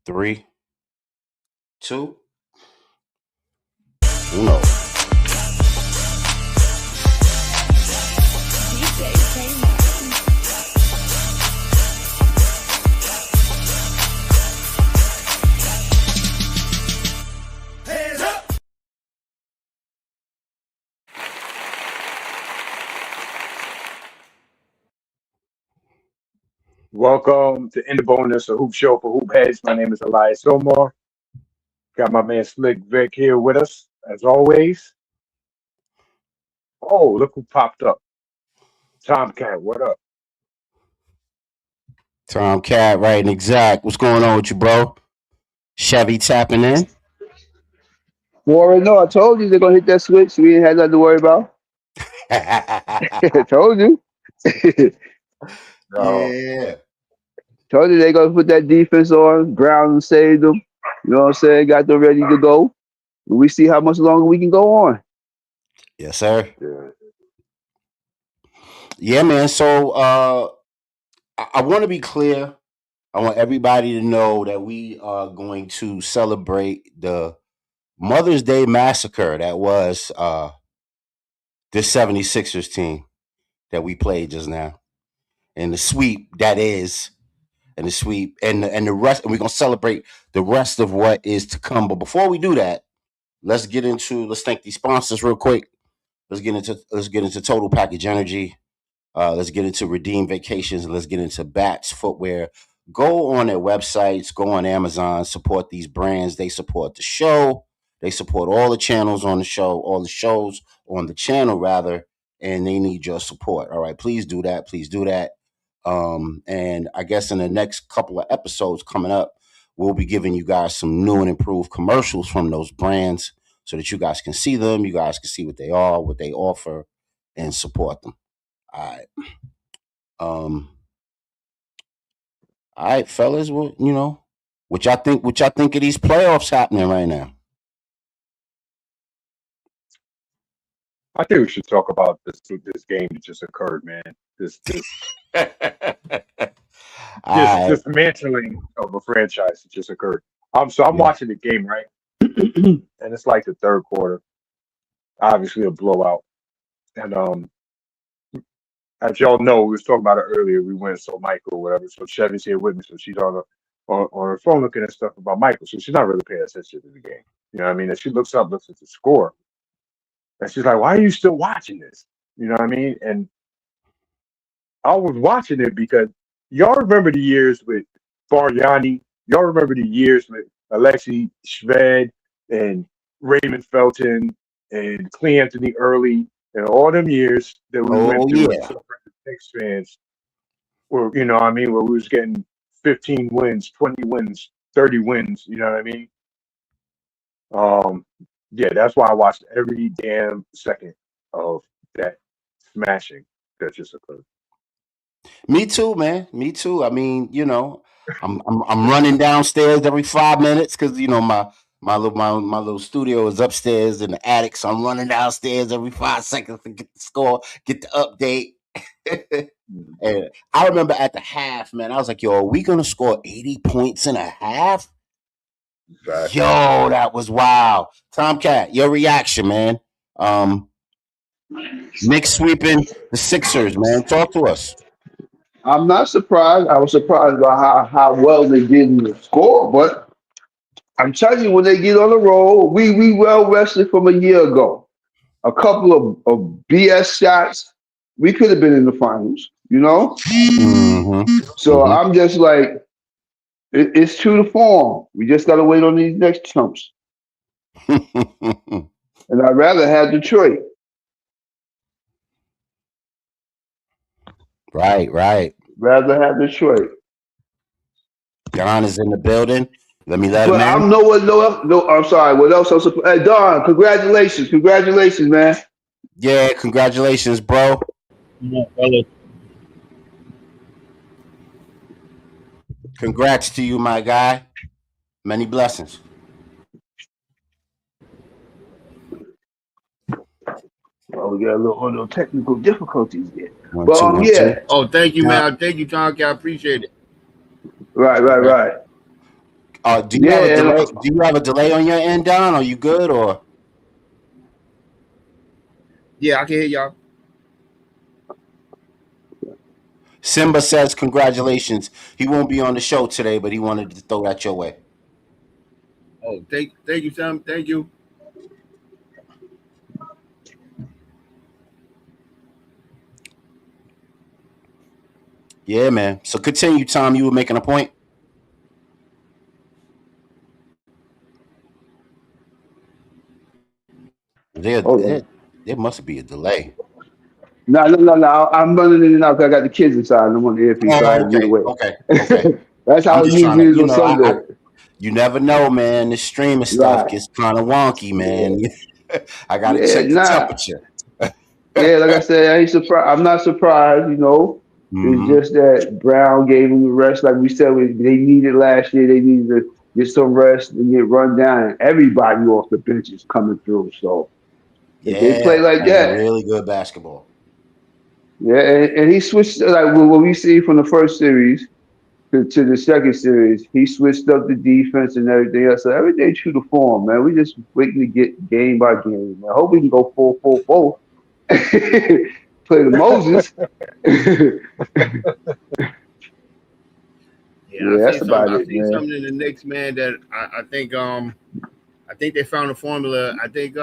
3, 2, 1. Welcome to In the Bonus, a hoop show for hoop heads. My name is Elias Omar. Got my man Slick Vic here with us, as always. Oh, look who popped up. Tomcat, what up? Tomcat, right and exact. What's going on with you, bro? Chevy tapping in. Well, no, I told you they're gonna hit that switch. We ain't had nothing to worry about. I told you. Yeah. Told you they gonna put that defense on, Brown and save them. You know what I'm saying? Got them ready to go. We see how much longer we can go on. Yes, sir. Yeah. Yeah, man. So I want to be clear. I want everybody to know that we are going to celebrate the Mother's Day massacre that was this 76ers team that we played just now. And the sweep that is, and the sweep and the rest, and we're gonna celebrate the rest of what is to come. But before we do that, let's thank these sponsors real quick. Let's get into Total Package Energy. Let's get into Redeem Vacations, and let's get into Bats Footwear. Go on their websites, go on Amazon, support these brands. They support the show. They support all the channels on the show, all the shows on the channel, rather, and they need your support. All right, please do that. Please do that. And I guess in the next couple of episodes coming up, we'll be giving you guys some new and improved commercials from those brands so that you guys can see them, you guys can see what they are, what they offer, and support them. All right. All right, fellas. Well, what y'all think of these playoffs happening right now? I think we should talk about this game that just occurred, man. This dismantling of a franchise that just occurred. I'm watching the game, right? And it's like the third quarter. Obviously a blowout. And as y'all know, we was talking about it earlier. We went so Michael, whatever. So Chevy's here with me, so she's on her phone looking at stuff about Michael. So she's not really paying attention to the game. You know what I mean? And she looks at the score, and she's like, "Why are you still watching this?" You know what I mean? And I was watching it because y'all remember the years with Bargnani. Y'all remember the years with Alexei Shved and Raymond Felton and Cle Anthony Early and all them years that we went through as Knicks fans. Where, you know what I mean, where we was getting 15 wins, 20 wins, 30 wins, you know what I mean? Yeah, that's why I watched every damn second of that smashing that just occurred. Me too, man. Me too. I mean, I'm running downstairs every 5 minutes because my little studio is upstairs in the attic, so I'm running downstairs every 5 seconds to get the score, get the update. And I remember at the half, man, I was like, "Yo, are we gonna score 80 points in a half?" Exactly. Yo, that was wild. Tomcat, your reaction, man. Knicks sweeping the Sixers, man. Talk to us. I'm not surprised. I was surprised by how well they did in the score, but I'm telling you, when they get on the roll, we well rested from a year ago. A couple of BS shots, we could have been in the finals, you know? Mm-hmm. So I'm just like, it's true to form. We just got to wait on these next chumps. And I'd rather have Detroit. Right. Rather have Detroit. Don is in the building. Let me let him in. I'm I'm sorry. What else? Hey, Don, congratulations, man. Yeah, congratulations, bro. Yeah, fellas. Congrats to you, my guy. Many blessings. Well, we got a little technical difficulties there. Yeah. Oh, thank you, man. Thank you, Tom. I appreciate it. Right. Do you have a And delay? Do you have a delay on your end, Don? Are you good or? Yeah, I can hear y'all. Simba says congratulations. He won't be on the show today, but he wanted to throw that your way. Oh, thank you, Sam. Thank you. Yeah, man. So continue, Tom. You were making a point. There must be a delay. no. I'm running in and out 'cause I got the kids inside. I'm on the earpiece, so I had Oh, to get okay, away. okay. That's how I'm it just trying to, usually is on Sunday. you never know, man. This streaming stuff Right. gets kind of wonky, man. Yeah. I got to Yeah. check the Nah. temperature. Yeah. Like I said, I ain't surprised. I'm not surprised. It's Mm-hmm. just that Brown gave them the rest. Like we said, they needed last year. They needed to get some rest and get run down. And everybody off the bench is coming through. So if they Yeah, play like playing that, really good basketball. yeah. And he switched like what we see from the first series to the second series. He switched up the defense and everything else. So everything true to form, man. We just waiting to get game by game. Man. I hope we can go 4-4-4. Play the Moses. Yeah, Yeah, that's about I it, seen man. something in the Knicks, man, that I think they found a formula. I think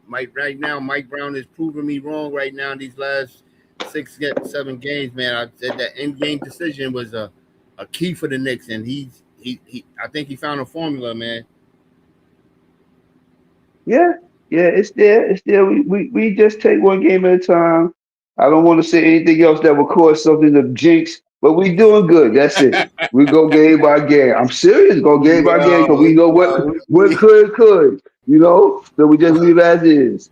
Mike Brown is proving me wrong right now in these last 7 games, man. I said that end game decision was a key for the Knicks, and he I think he found a formula, man. Yeah, yeah, it's there. It's there. We just take one game at a time. I don't want to say anything else that would cause something to jinx, but we doing good. That's it. We go game by game. I'm serious. Go game by game because we know what could. So we just leave as is.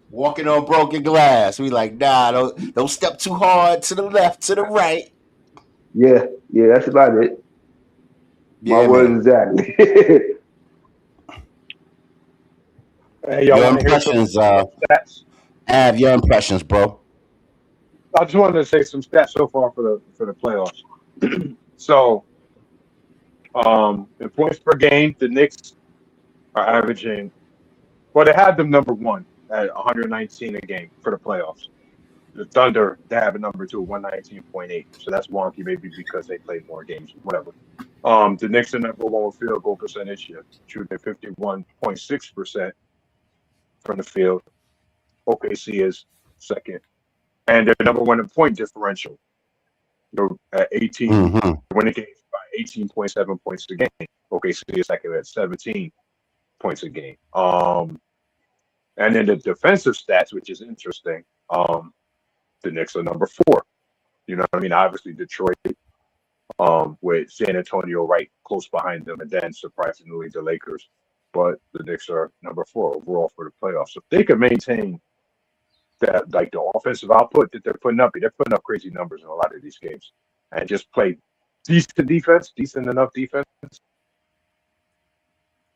Walking on broken glass. We like, nah, don't step too hard to the left, to the right. Yeah, yeah, that's about it. My Yeah, words man. exactly. Hey, y'all Your want to hear some impressions, stats? Av, your impressions, bro. I just wanted to say some stats so far for the playoffs. So, in points per game, the Knicks are averaging. Well, they had them number one at 119 a game for the playoffs. The Thunder, they have a number two, 119.8. So that's wonky, maybe because they played more games, whatever. The Knicks are number one with field goal percentage, shooting 51.6% from the field. OKC is second, and they're number one in point differential. They're at 18, Mm-hmm. winning games by 18.7 points a game. OKC is second at 17 points a game. And then the defensive stats, which is interesting. The Knicks are number four. You know what I mean? Obviously, Detroit, with San Antonio right close behind them, and then surprisingly the Lakers. But the Knicks are number four overall for the playoffs. So if they can maintain that, like the offensive output that they're putting up crazy numbers in a lot of these games, and just play decent enough defense.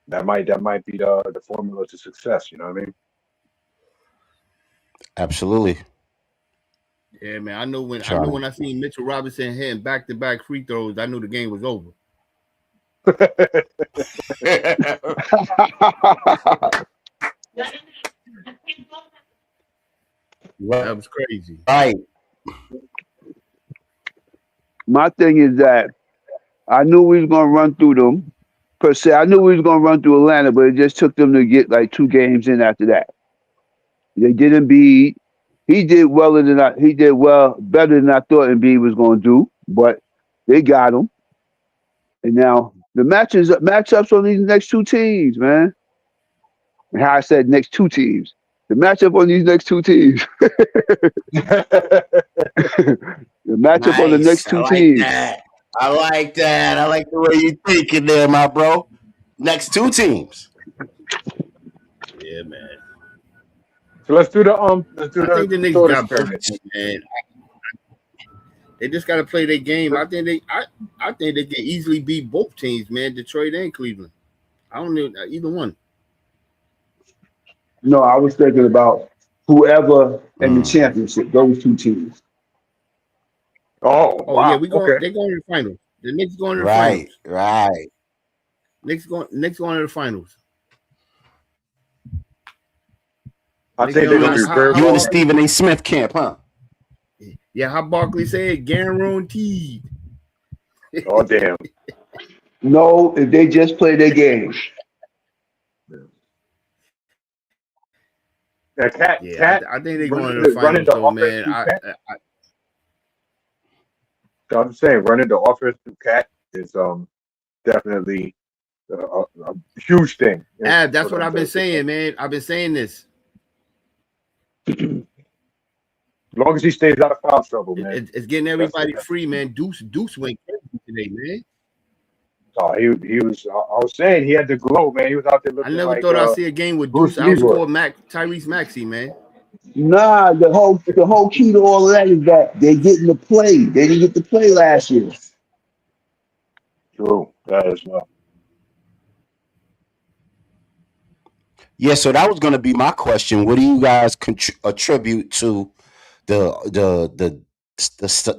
That might be the formula to success. You know what I mean? Absolutely. Yeah, man. I know when I seen Mitchell Robinson hitting back-to-back free throws, I knew the game was over. That was crazy. Right. My thing is that I knew we was gonna run through them. Per se, I knew we was gonna run through Atlanta, but it just took them to get like 2 games in after that. They didn't beat. He did better than I thought Embiid was gonna do, but they got him. And now the matchups on these next two teams, man. And how I said next two teams. The matchup on these next two teams. The matchup on the Nice. next I two like teams. that. I like that. I like the way you thinking there, my bro. Next two teams. Yeah, man. So let's do the I think the Knicks got both, man. They just got to play their game. I think they can easily beat both teams, man. Detroit and Cleveland. I don't know either one. No, I was thinking about whoever in the championship, those two teams. Oh Oh yeah, wow. Okay. They're going to the finals. The Knicks going to the Right, finals. right. Knicks going to the finals. I think they're going to be very You in the Stephen A. Smith camp, huh? Yeah, how Barkley said, guaranteed. Oh, damn. No, if they just play their game. Cat, I think they're going to the finals, though, man. I'm saying running the offense through Cat is definitely a huge thing. That's what I've been saying, man. I've been saying this. As long as he stays out of foul trouble, man. It's getting everybody free, man. Deuce went crazy today, man. Oh, he was. I was saying he had the glow, man. He was out there looking. I never like, thought I'd see a game with Deuce outscore Tyrese Maxey, man. Nah, the whole key to all of that is that they're getting to play. They didn't get to play last year. True, that as well. Yeah, so that was going to be my question. What do you guys attribute to the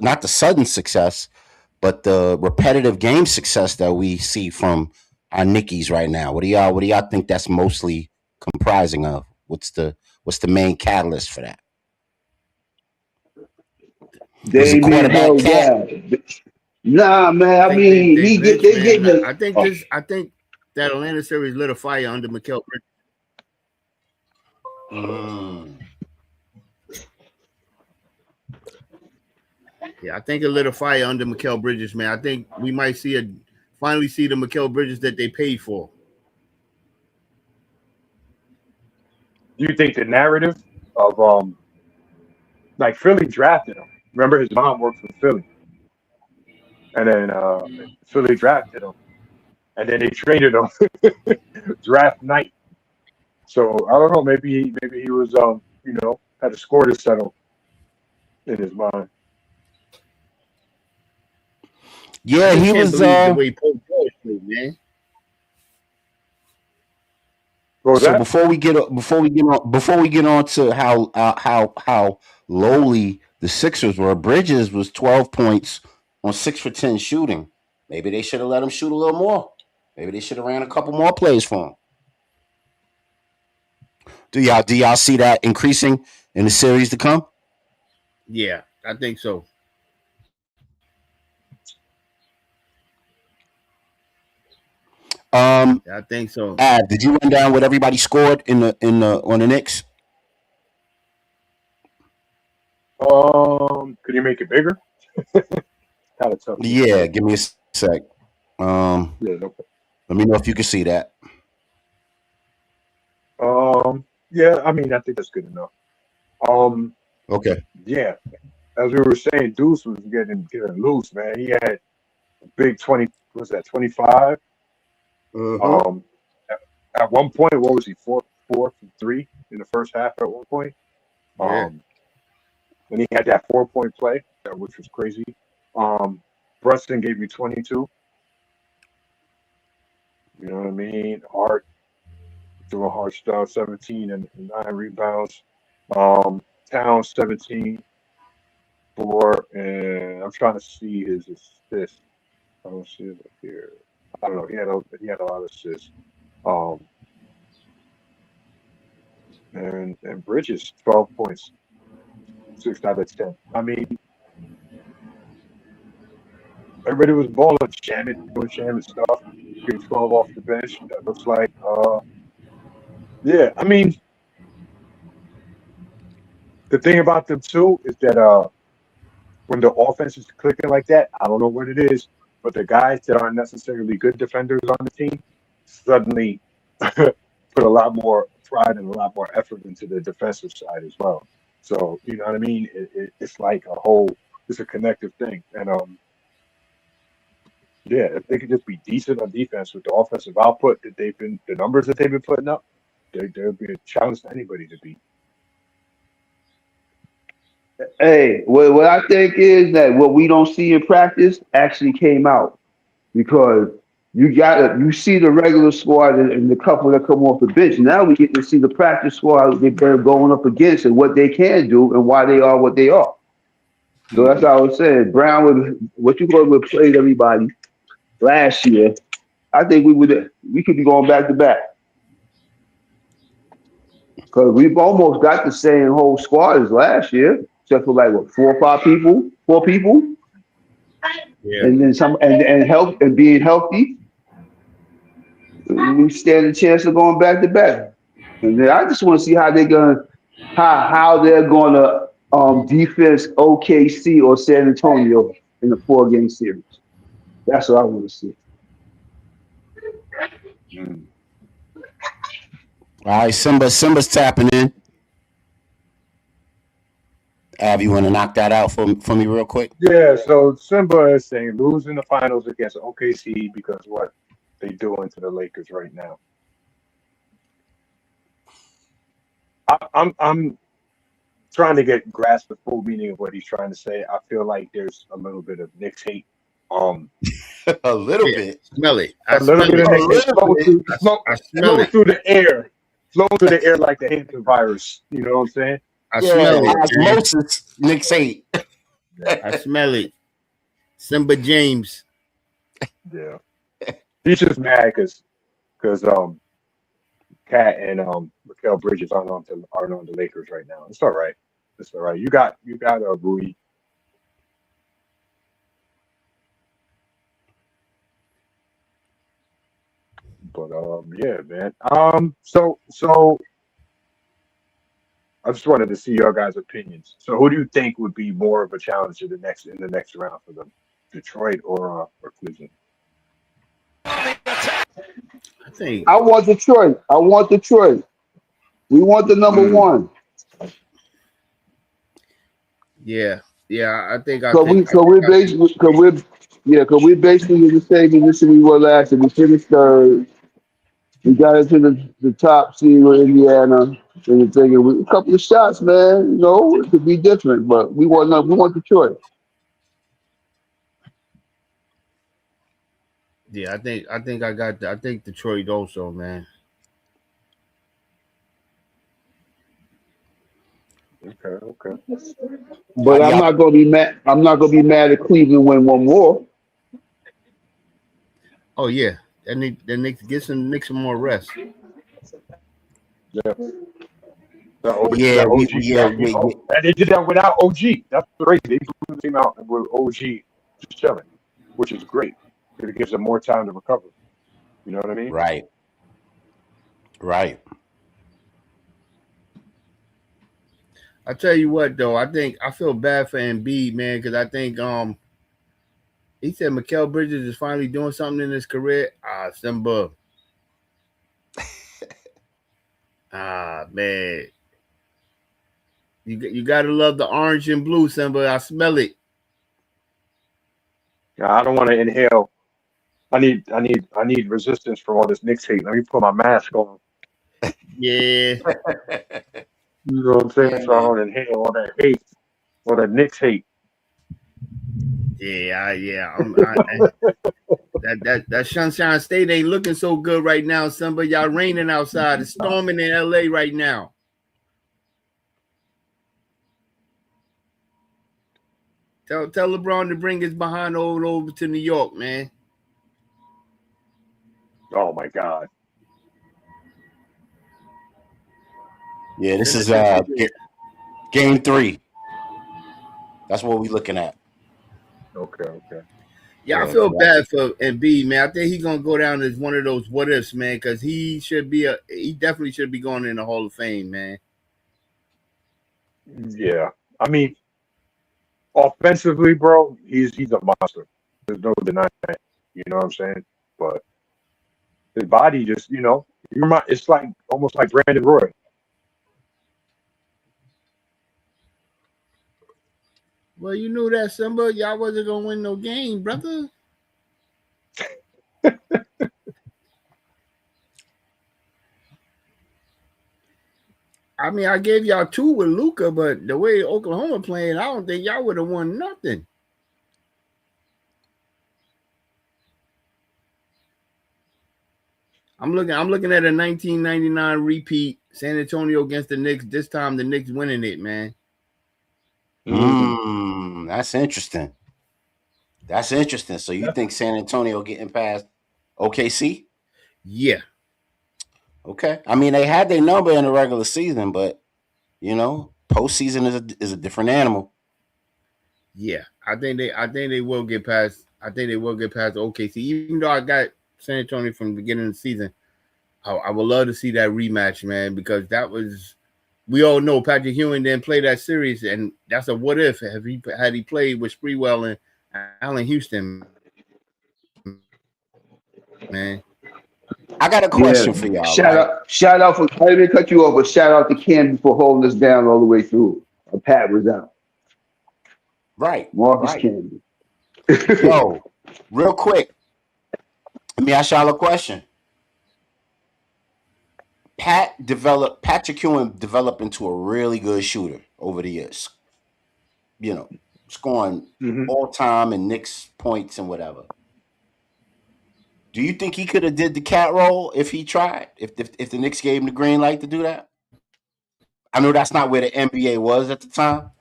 not the sudden success, but the repetitive game success that we see from our Knickies right now? What do y'all think that's mostly comprising of? What's the main catalyst for that? They quarterback Cat? Nah, man. I mean, they getting it. I think that Atlanta series lit a fire under Mikal Bridges. Yeah, I think it lit a fire under Mikal Bridges, man. I think we might finally see the Mikal Bridges that they paid for. Do you think the narrative of like Philly drafted him? Remember, his mom worked for Philly, and then Philly drafted him, and then they traded him draft night. So I don't know. Maybe he was had a score to settle in his mind. Yeah, he was the way Paul George played, man. So before we get on to how lowly the Sixers were, Bridges was 12 points on 6 for 10 shooting. Maybe they should have let him shoot a little more. Maybe they should have ran a couple more plays for him. Do y'all see that increasing in the series to come? Yeah, I think so. I think so. Did you run down what everybody scored on the Knicks? Could you make it bigger? Kind of tough. Yeah, give me a sec. Let me know if you can see that. Yeah, I mean, I think that's good enough. Okay. Yeah, as we were saying, Deuce was getting loose, man. He had a big 20. What was that? 25. At one point, what was he? 4 for 3 in the first half. At one point, and he had that 4-point play, which was crazy. Brunson gave me 22. You know what I mean? Hart doing hard stuff. 17 and 9 rebounds. Towns 17, 4, and I'm trying to see his assists. I don't see it up here. I don't know. He had a lot of assists. And Bridges 12 points, 6 out of 10. I mean, everybody was balling. Shamit doing Shamit stuff. Getting 12 off the bench. That looks like, yeah. I mean, the thing about them too is that when the offense is clicking like that, I don't know what it is, but the guys that aren't necessarily good defenders on the team suddenly put a lot more pride and a lot more effort into the defensive side as well. So, you know what I mean? It's like it's a connective thing. And yeah, if they could just be decent on defense with the offensive output that the numbers that they've been putting up, they'll be a challenge to anybody to beat. Hey, what I think is that what we don't see in practice actually came out, because you see the regular squad and the couple that come off the bench. Now we get to see the practice squad they're going up against and what they can do and why they are what they are. So that's what I was saying. Brown what you going to play everybody last year, I think we could be going back to back because we've almost got the same whole squad as last year, except for like what 4 people, Yeah. and then some, and health and being healthy. We stand a chance of going back to back. And then I just want to see how they're gonna defense OKC or San Antonio in the 4 game series. That's what I want to see. Mm. All right, Simba's tapping in. Av, you want to knock that out for me real quick? Yeah, so Simba is saying losing the finals against OKC because what they doing to the Lakers right now. I'm trying to grasp the full meaning of what he's trying to say. I feel like there's a little bit of Knicks hate. A little Yeah. bit. Smell it. A little bit of Knicks hate I smell flow it. through the air. Flow through the air like the Hampton virus. You know what I'm saying? I Yeah, smell it. Man. osmosis. Knicks hate. I smell it. Simba James. Yeah. He's just mad because Cat and Mikal Bridges aren't on the Lakers right now. It's all right. It's all right. You got Rui. But yeah, man. So I just wanted to see your guys' opinions. So who do you think would be more of a challenge in the next round for them? Detroit or Cleveland? I want Detroit. We want the number one. Yeah. I think We're basically in the same position we were last year. We finished third. We got into the top seed with Indiana. And you're thinking a couple of shots, man. You know, it could be different, but we want Detroit. Yeah, I think I think Detroit also, man. Okay. But I'm not gonna be mad. I'm not gonna be mad if Cleveland win one more. Oh yeah. The Knicks get some more rest. Yeah. Yeah, And they did that without OG. That's crazy. They threw the team out with OG just chilling, which is great. It gives them more time to recover. You know what I mean? Right. I tell you what though, I feel bad for Embiid, man, because I think he said Mikal Bridges is finally doing something in his career. Simba. Man. You gotta love the orange and blue, Simba. I smell it. I don't want to inhale. I need resistance from all this Knicks hate. Let me put my mask on. Yeah. You know what I'm saying? So I don't inhale all that hate, all that Knicks hate. Yeah. That Sunshine State ain't looking so good right now, Simba. Y'all raining outside. It's storming in LA right now. Tell LeBron to bring his behind over to New York, man. Oh my God. Yeah, this is game 3. That's what we're looking at. Okay. Yeah, I feel bad for Embiid, man. I think he's gonna go down as one of those what ifs, man, because he definitely should be going in the Hall of Fame, man. Yeah. I mean, offensively, bro, he's a monster. There's no denying that. You know what I'm saying? But his body just, it's like almost like Brandon Roy. Well, you knew that, Simba. Y'all wasn't gonna win no game, brother. I mean, I gave y'all 2 with Luka, but the way Oklahoma playing, I don't think y'all would have won nothing. I'm looking at a 1999 repeat, San Antonio against the Knicks. This time the Knicks winning it, man. That's interesting. So you think San Antonio getting past OKC? Yeah. Okay. I mean, they had their number in the regular season, but postseason is a different animal. Yeah. I think they will get past. I think they will get past OKC. Even though I got San Antonio from the beginning of the season, I would love to see that rematch, man, because that was. We all know Patrick Ewing didn't play that series, and that's a what if had he played with Sprewell and Allen Houston, man. I got a Yeah. question for y'all, Shout right? out, shout out for. I didn't cut you off, but shout out to Candy for holding us down all the way through. Pat was out. Right. Marcus Candy. Yo, real quick, let me ask y'all a question. Patrick Ewing developed into a really good shooter over the years. Scoring all time and Knicks points and whatever. Do you think he could have did the cat roll if he tried? If the Knicks gave him the green light to do that? I know that's not where the NBA was at the time.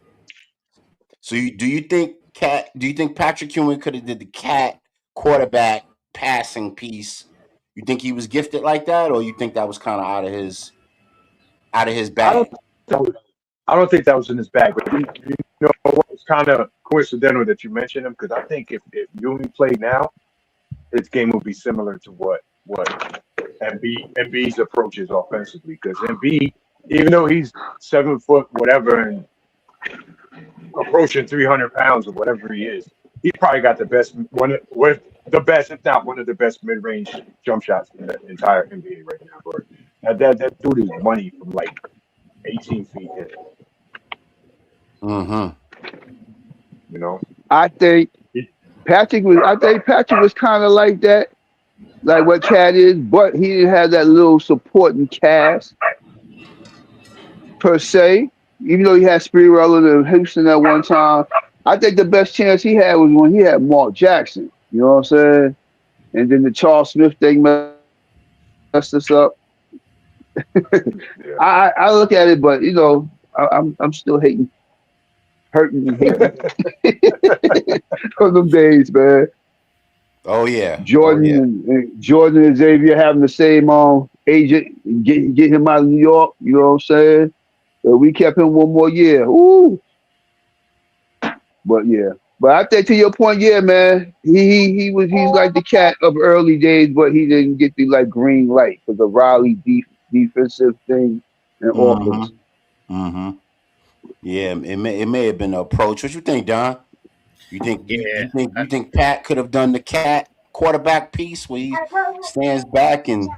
So do you think Patrick Ewing could have did the cat quarterback passing piece? You think he was gifted like that, or you think that was kind of out of his bag? I don't think that was in his bag, but you know what? It's kind of coincidental that you mentioned him because I think if Ewing played now, his game would be similar to what Embiid's approach is offensively. Because Embiid, even though he's 7 foot whatever and approaching 300 pounds or whatever he is, he's probably got the best if not one of the best mid range jump shots in the entire NBA right now. Bro. That dude is money from like 18 feet in. I think Patrick was kind of like that, like what Chad is, but he didn't have that little supporting cast per se. Even though he had Sprewell and Houston at one time, I think the best chance he had was when he had Mark Jackson. You know what I'm saying? And then the Charles Smith thing messed us up. I look at it, but I'm still hurting and hating from them days, man. Oh yeah, Jordan and Xavier having the same agent, get him out of New York. You know what I'm saying? We kept him one more year. Ooh. But yeah. But I think to your point, yeah, man, he's like the cat of early days, but he didn't get the like green light for the Raleigh defensive thing and offense. Yeah, it may have been the approach. What you think, Don? You think Pat could have done the cat quarterback piece where he stands back and?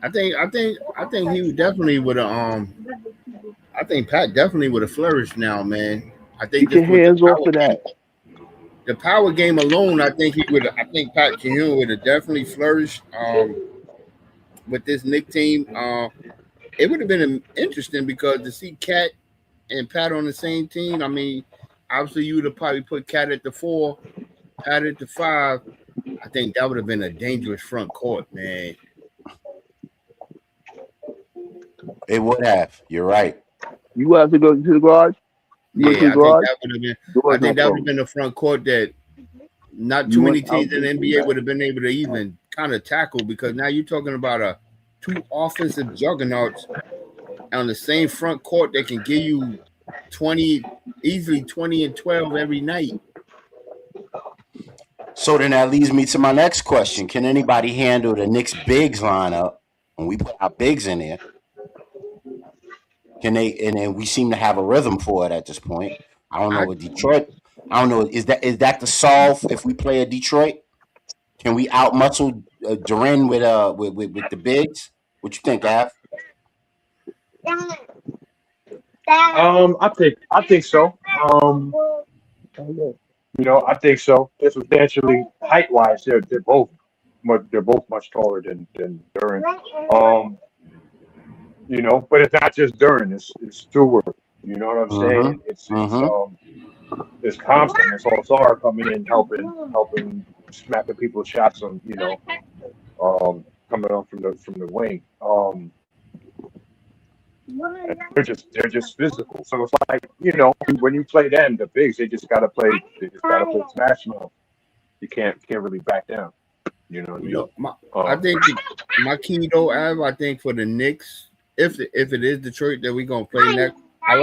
I think he definitely would have. I think Pat definitely would have flourished now, man. I think get your hands off of that. The power game alone, I think Pat Ewing would have definitely flourished with this Knicks team. It would have been interesting because to see Cat and Pat on the same team. I mean, obviously you would have probably put Cat at the 4, Pat at the 5. I think that would have been a dangerous front court, man. It would have. You're right. You have to go to the garage. Yeah, I think that would have been. I think that would have been the front court that not too many teams in the NBA would have been able to even kind of tackle because now you're talking about two offensive juggernauts on the same front court that can give you 20 and 12 every night. So then that leads me to my next question. Can anybody handle the Knicks bigs lineup when we put our bigs in there? Can they? And then we seem to have a rhythm for it at this point. I don't know with Detroit. I don't know. Is that the solve if we play a Detroit? Can we outmuscle Duran with the bigs? What you think, Av? I think so. I think so. They're substantially height wise. They're both much taller than Duran. But it's not just Duran. It's Stewart. You know what I'm saying? It's constant. It's all Zara coming in, helping smacking people's shots on coming up from the wing. They're just physical. So it's like when you play them, the bigs, they just gotta play smash mouth. you can't really back down. You know what I You mean? know, I think my key though, Av, I think for the Knicks, if it is Detroit that we gonna play next, I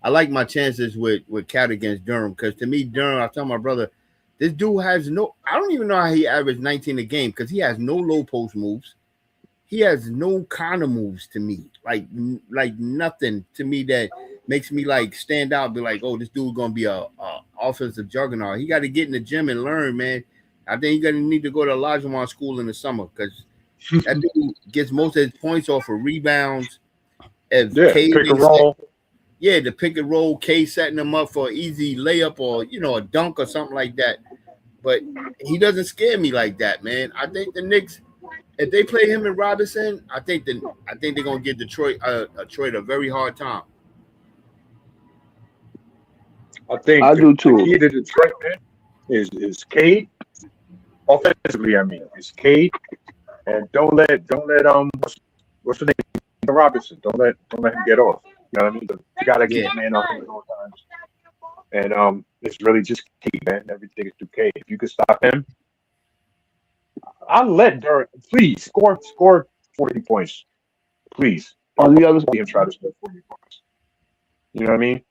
like my chances with Cat against Durham because to me Durham, I tell my brother, this dude has no. I don't even know how he averaged 19 a game because he has no low post moves. He has no kind of moves to me, like nothing to me that makes me like stand out. Be like, oh, this dude gonna be a offensive juggernaut. He got to get in the gym and learn, man. I think he's gonna need to go to Olajuwon school in the summer because that dude gets most of his points off of rebounds. If Yeah, K, pick and roll. yeah, the pick and roll, K setting him up for an easy layup or a dunk or something like that. But he doesn't scare me like that, man. I think the Knicks, if they play him and Robinson, I think they're gonna give Detroit a very hard time. I think I do the too. key to Detroit, man, is Cade. Offensively, I mean, it's Cade, and don't let what's the name, Robinson. Don't let him get off. You know what I mean? You gotta keep Yeah, the man off at all times. And it's really just Cade, man. Everything is through Cade. If you could stop him, I'll let Durant please score 40 points, please. On the other, See him try to score 40 points. You know what I mean?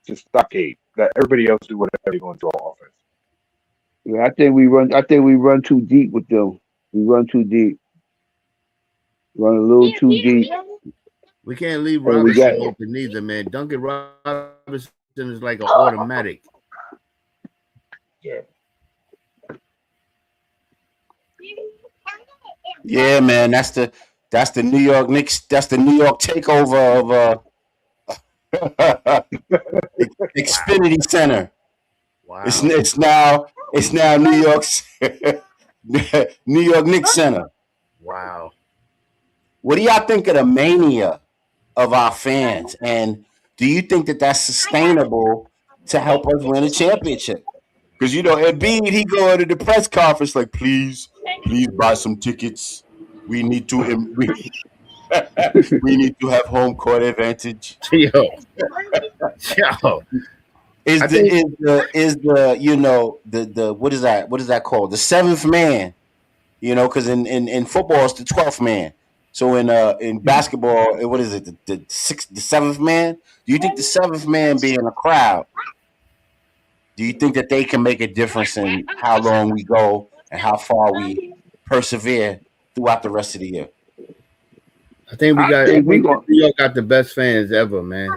Just stop Cade. Let everybody else do whatever they're going to do on offense. yeah, I think we run. I think we run too deep with them. We run too deep. Run a little too deep, we can't leave and we got. Robinson open either, man. Duncan Robinson is like an automatic. Yeah. Yeah, man, that's the New York Knicks. That's the New York takeover of Wow, Xfinity Center. It's wow. it's now it's now New York's New York Knicks Center. Wow. What do y'all think of the mania of our fans, and do you think that that's sustainable to help us win a championship? Because Embiid, he go into the press conference like, please buy some tickets. We need to we need to have home court advantage. Yo, yo. Is I the think the what is that called? The seventh man. Because in football it's the 12th man. So in basketball, what is it? The seventh man? Do you think the seventh man being a crowd? Do you think that they can make a difference in how long we go and how far we persevere throughout the rest of the year? I I think think New York got the best fans ever, man.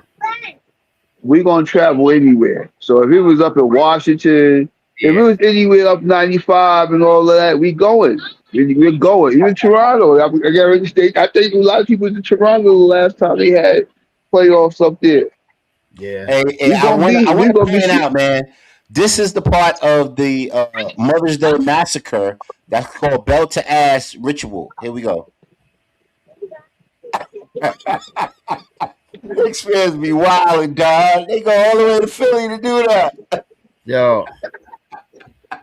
we gonna travel anywhere. So if it was up in Washington, if it Yeah, was anywhere up 95 and all of that, we going. We're going. Even Toronto. I got ready to state. I think a lot of people in Toronto the last time they had playoffs up there. yeah. Hey, We gonna I be. want We to gonna be. point out, man. This is the part of the Mother's Day massacre that's called belt to ass ritual. Here we go. Knicks fans be wilding, dog. They go all the way to Philly to do that. Yo,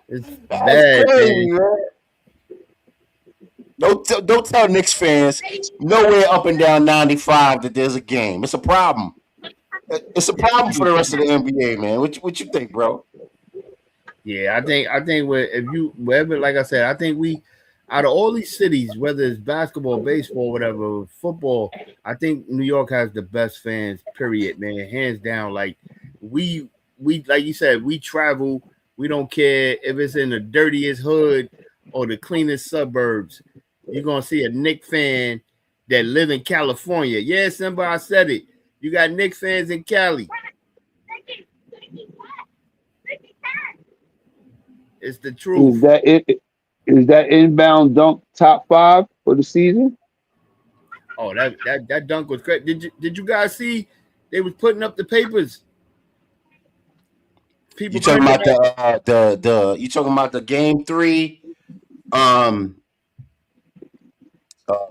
it's That's bad, man. crazy, man. Don't tell Knicks fans nowhere up and down 95 that there's a game. It's a problem. It's a problem for the rest of the NBA, man. What you think, bro? Yeah, I think wherever, like I said, I think we out of all these cities, whether it's basketball, baseball, whatever, football, I think New York has the best fans. Period, man, hands down. Like we like you said, we travel. We don't care if it's in the dirtiest hood or the cleanest suburbs. You're gonna see a Knicks fan that live in California. Yeah, Simba, I said it. You got Knicks fans in Cali. It's the Is truth. that it? Is that inbound dunk top 5 for the season? Oh, that dunk was great. Did you guys see they was putting up the papers? You People talking printing about out. the you talking about the game 3 um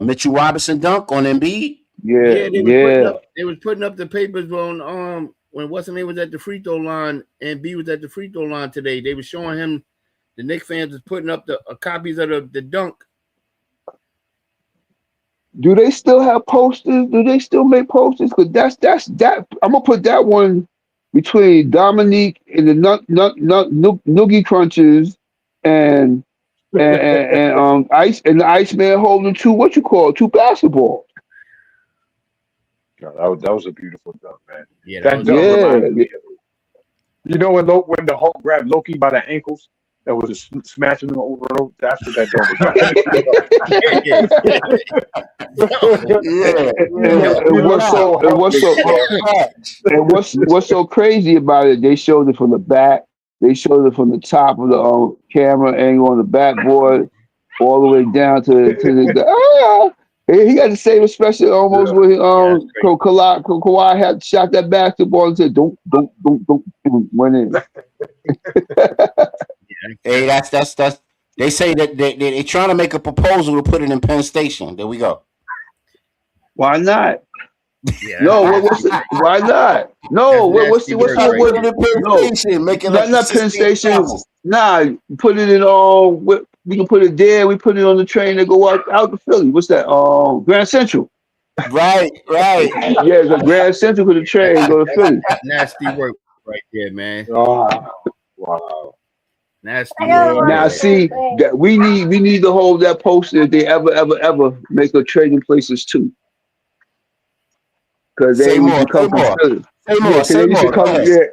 Mitchell Robinson dunk on Embiid? Yeah, Yeah, yeah. they was putting up the papers on when what's his name was at the free throw line and B was at the free throw line today. They was showing him the Knicks fans was putting up the copies of the dunk. Do they still have posters? Do they still make posters? Because that's that. I'm gonna put that one between Dominique and the Noogie Crunchers and Ice and the Iceman holding two basketballs. God, that was a beautiful dunk, man. Yeah, that That was dunk good. reminded me of, you know, when the Hulk grabbed Loki by the ankles, that was just smashing him over and over. That's what that dunk Yeah. He looked so helpless, bro. And what's so crazy about it? They showed it from the back. They showed it from the top of the camera angle on the backboard, all the way down to the. He got the same expression almost Yeah. when Yeah, that's great. Kawhi had shot that basketball and said, "Don't," went in. Hey, that's. They say that they trying to make a proposal to put it in Penn Station. There we go. Why not? Yeah, No, why not? No, that's what's nasty the work Try to right put what? it there. in Penn No, Station. Make it like the not Penn Sistine Station. Chapel. Nah, put it in we can put it there. We put it on the train to go out to Philly. What's that? Grand Central. Right. Yeah, the Grand Central for the That's, train go to that's Philly. nasty work right there, man. Oh, wow. Nasty work. Now see that we need to hold that poster if they ever make a trading places too, because they Say used to more. come from Philly. Say Yeah, more. because they Say used to more. Go come. ahead. Yeah,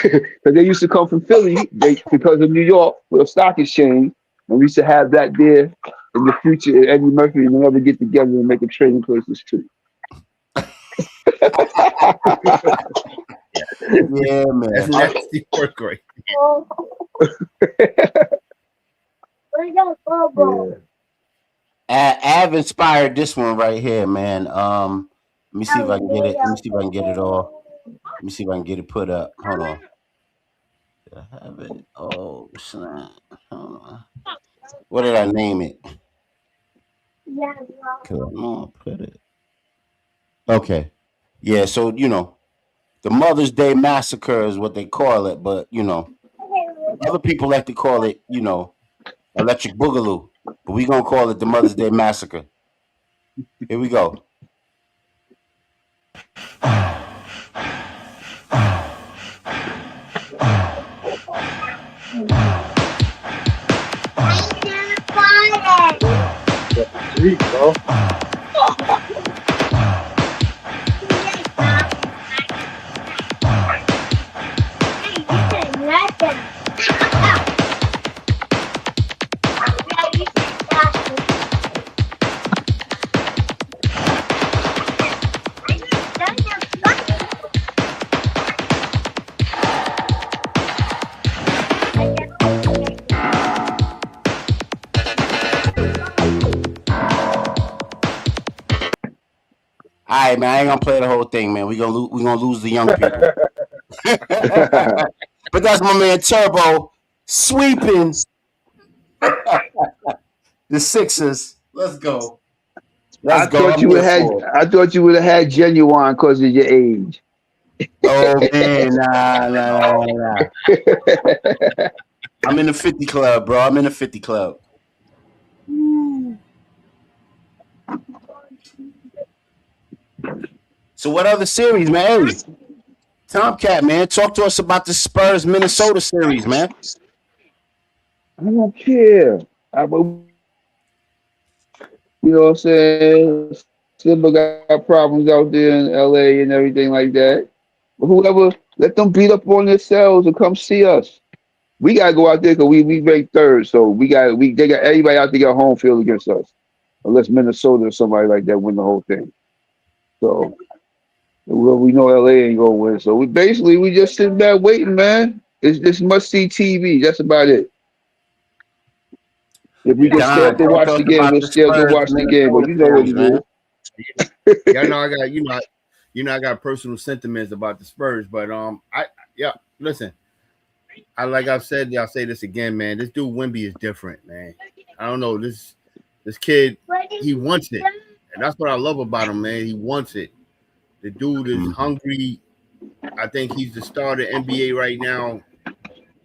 because they used to come from Philly. Because of New York for the stock exchange, and we used to have that there in the future. Eddie Murphy and whenever get together and make a trading places too. Yeah, Yeah, that's man. nasty work right Av inspired this one right here, man. Let me see if I can get it. Let me see if I can get it all. Let me see if I can get it put up. Hold on. Did I have it? Oh snap! Hold on. What did I name it? Come on, put it. Okay. Yeah. So the Mother's Day Massacre is what they call it, but other people like to call it Electric Boogaloo, but we gonna call it the Mother's Day Massacre. Here we go. Sweet, bro. All right, man. I ain't gonna play the whole thing, man. We gonna lose the young people. But that's my man Turbo sweeping the Sixers. Let's go. Let's go. I'm here for it. I thought you would have had Genuine because of your age. Oh man, nah. I'm in the 50 club, bro. I'm in the 50 club. So what other series, man? Hey, Tomcat, man, talk to us about the Spurs Minnesota series, man. I don't care. What I'm saying? Simba got problems out there in LA and everything like that. But whoever, let them beat up on themselves and come see us. We gotta go out there because we ranked third, so they got everybody out there got home field against us, unless Minnesota or somebody like that win the whole thing. So well, we know LA ain't gonna win. So we just sitting back waiting, man. It's just must see TV. That's about it. If we can stay up Don, to talk watch to the us game, about we'll the stay up to Spurs watch the game. But Minnesota you know what series, it man. is. Y'all know I got I got personal sentiments about the Spurs, but listen. I've said, I'll say this again, man. This dude Wemby is different, man. I don't know. This kid, he wants it. And that's what I love about him, man. He wants it. The dude is hungry. I think he's the star of the NBA right now.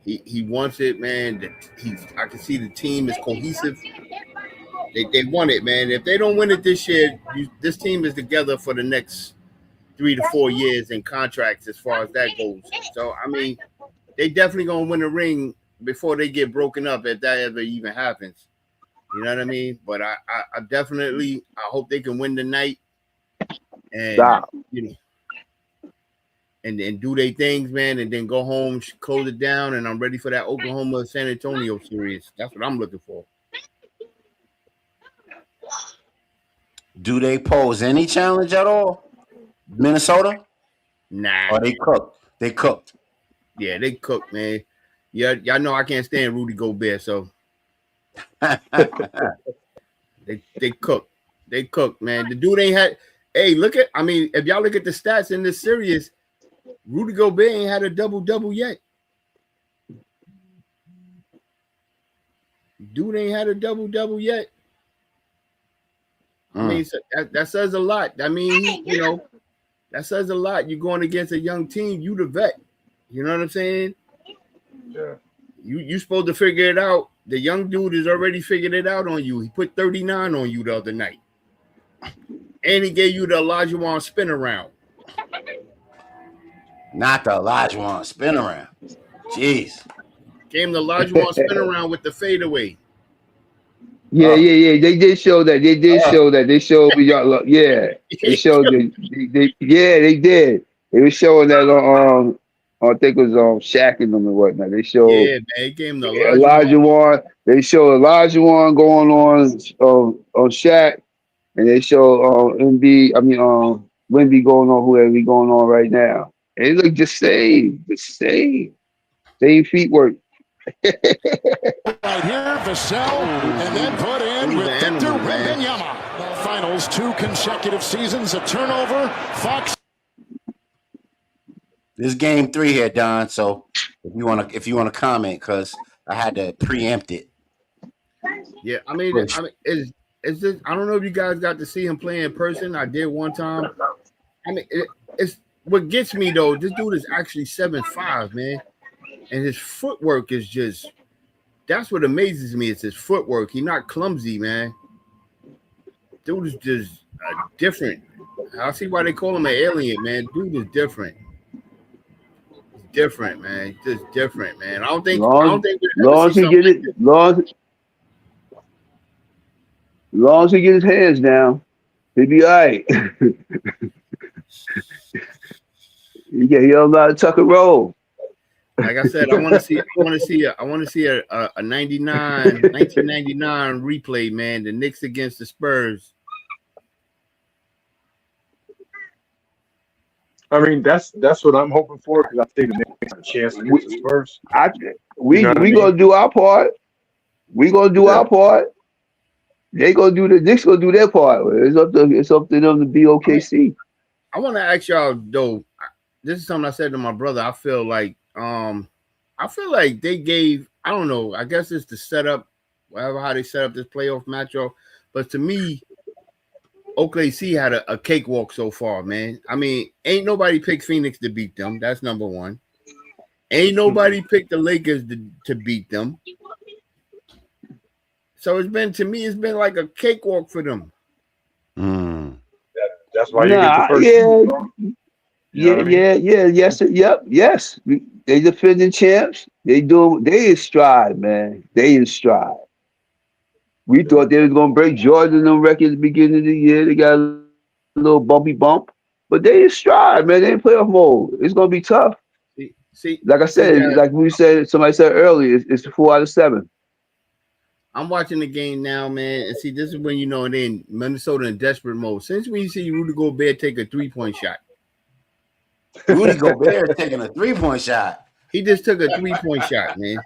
He wants it, man. I can see the team is cohesive. They want it, man. If they don't win it this year, this team is together for the next 3 to 4 years in contracts as far as that goes. So I mean, they definitely gonna win a ring before they get broken up, if that ever even happens. You know what I mean? But I definitely I hope they can win tonight, and you know, and do their things, man, and then go home, close it down, and I'm ready for that Oklahoma San Antonio series. That's what I'm looking for. Do they pose any challenge at all? Minnesota? Nah. Or they cooked? They cooked. Yeah, they cooked, man. Yeah, y'all know I can't stand Rudy Gobert, so they cooked. They cooked, man. The dude ain't had. Hey, look at. I mean, if y'all look at the stats in this series, Rudy Gobert ain't had a double yet. Dude ain't had a double yet. I mean, so that says a lot. I mean, you know, that says a lot. You're going against a young team. You the vet. You know what I'm saying? Yeah. You supposed to figure it out. The young dude has already figured it out on you. He put 39 on you the other night. And he gave you the Olajuwon spin around. Not the Olajuwon spin around. Jeez. Gave him the Olajuwon spin around with the fadeaway. Yeah. They did show that. They did show that. They showed we got. Yeah, they showed that. Yeah, they did. They were showing that on. I think it was on Shaq and them and whatnot. They showed. Yeah, man. They gave him the Olajuwon. They showed Olajuwon going on Shaq, and they showed MB. I mean Wemby going on whoever he going on right now. And it look just same feet work. Right here, Vassell, and then put in with Victor Wembanyama. Finals 2 consecutive seasons, a turnover. Fox. This is game 3 here, Don. So if you wanna comment, because I had to preempt it. Yeah, I mean, it's just I don't know if you guys got to see him play in person. I did one time. I mean, it's what gets me though. This dude is actually 7'5", man, and his footwork is just. That's what amazes me. It's his footwork. He's not clumsy, man. Dude is just different. I see why they call him an alien, man. Dude is different. He's different, man. He's just different, man. I don't think. Long as he get it. Long as he get his hands down, he'll be all right. He don't know how to tuck and roll. Like I said, I want to see a 1999 replay, man. The Knicks against the Spurs. I mean, that's what I'm hoping for, because I think the Knicks have a chance against the Spurs. We gonna do our part. We gonna do our part. They gonna do the Knicks gonna do their part. It's up to them to be OKC. I want to ask y'all though. This is something I said to my brother. I feel like they gave, I don't know, I guess it's the setup, whatever how they set up this playoff matchup. But to me, OKC had a cakewalk so far, man. I mean, ain't nobody picked Phoenix to beat them. That's number one. Ain't nobody picked the Lakers to beat them. So it's been like a cakewalk for them. That's why you get the first seed, yes. They defending champs. They in stride, man. They in stride. We thought they was gonna break Jordan on record at the beginning of the year. They got a little bumpy bump, but they in stride, man. They in playoff mode. It's gonna be tough. See, like I said, like we said, somebody said earlier, it's 4 out of 7. I'm watching the game now, man, and see, this is when you know then Minnesota in desperate mode. Since when you see Rudy Gobert take a 3-point shot. Rudy Gobert taking a 3-point shot. He just took a 3-point shot, man.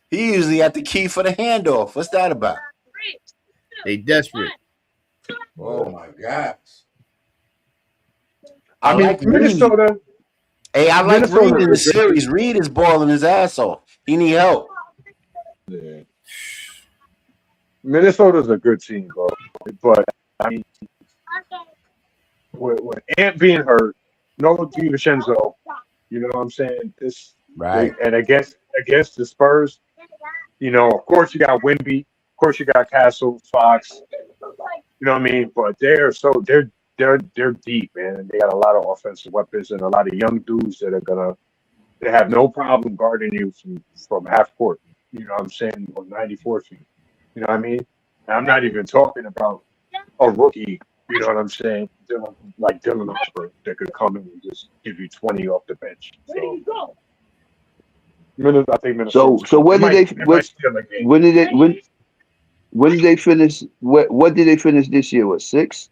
He usually at the key for the handoff. What's that about? They desperate. Oh my gosh. I mean, like Minnesota. Reed. Hey, I like Reed in the series. Reed is balling his ass off. He need help. Yeah. Minnesota's a good team, bro. But I mean, with Ant being hurt, no DiVincenzo, you know what I'm saying? And against the Spurs, you know, of course you got Wemby, of course you got Castle, Fox, you know what I mean? But they're deep, man. And they got a lot of offensive weapons and a lot of young dudes that are gonna they have no problem guarding you from half court. You know what I'm saying? Or 94 feet. You know what I mean? And I'm not even talking about a rookie. You know what I'm saying? Like Dylan Harper that could come in and just give you 20 off the bench. So, I think Minnesota. So when did they when did they finish? What did they finish this year? What, 6?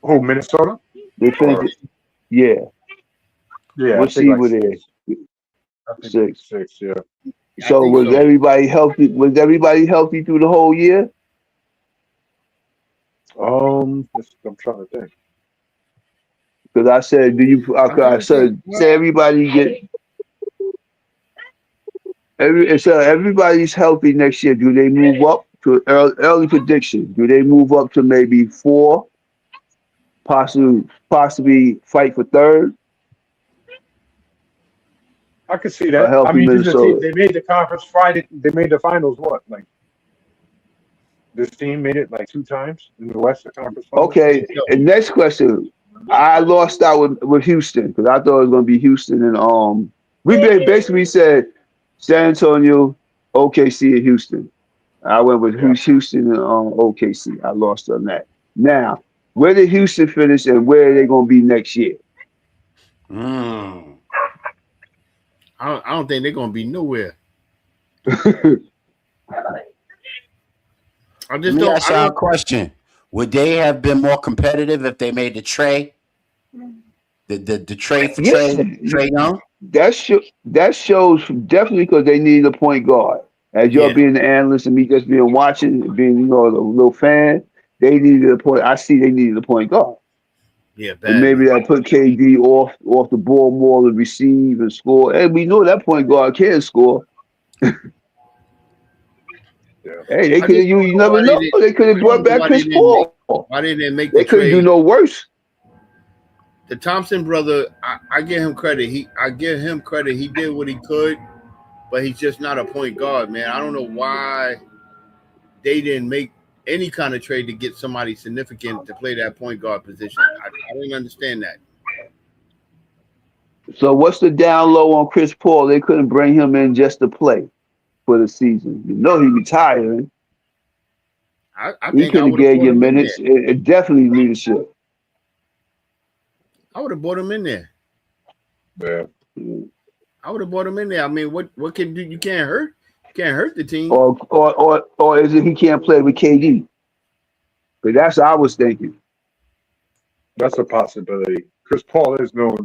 Oh, Minnesota? They finished. Yeah. Yeah. What seed were they? I think 6. 6. Yeah. So was everybody healthy? Was everybody healthy through the whole year? I'm trying to think. Because I said, I said, say everybody get. So everybody's healthy next year. Do they move up to early prediction? Do they move up to maybe 4? Possibly fight for 3rd? I could see that. I mean, they made the conference Friday. They made the finals. What, like this team made it like 2 times in the Western Conference Finals? Okay. And next question. I lost out with Houston because I thought it was going to be Houston and we basically said San Antonio, OKC, and Houston. I went with Houston and OKC. I lost on that. Now, where did Houston finish and where are they going to be next year? I don't think they're going to be nowhere. Let me ask you a question. Would they have been more competitive if they made the trade? The trade for Trey Young? That shows definitely because they need a point guard. As y'all being the analyst and me just being watching, being a little fan, they needed a point. I see they needed a point guard. Yeah, and maybe that put KD off the ball more to receive and score. And we know that point guard can score. Hey, they could have. You never know. They could have brought back Chris Paul. Why didn't they make? They couldn't do no worse. The Thompson brother, I give him credit. I give him credit. He did what he could, but he's just not a point guard, man. I don't know why they didn't make any kind of trade to get somebody significant to play that point guard position. I don't understand that. So what's the down low on Chris Paul? They couldn't bring him in just to play for the season. You know he retiring. He could have gave you minutes. It definitely leadership. I would have brought him in there. Yeah. I would have brought him in there. I mean, what can do? You can't hurt. You can't hurt the team. Or is it he can't play with KD? But that's what I was thinking. That's a possibility. Chris Paul is known,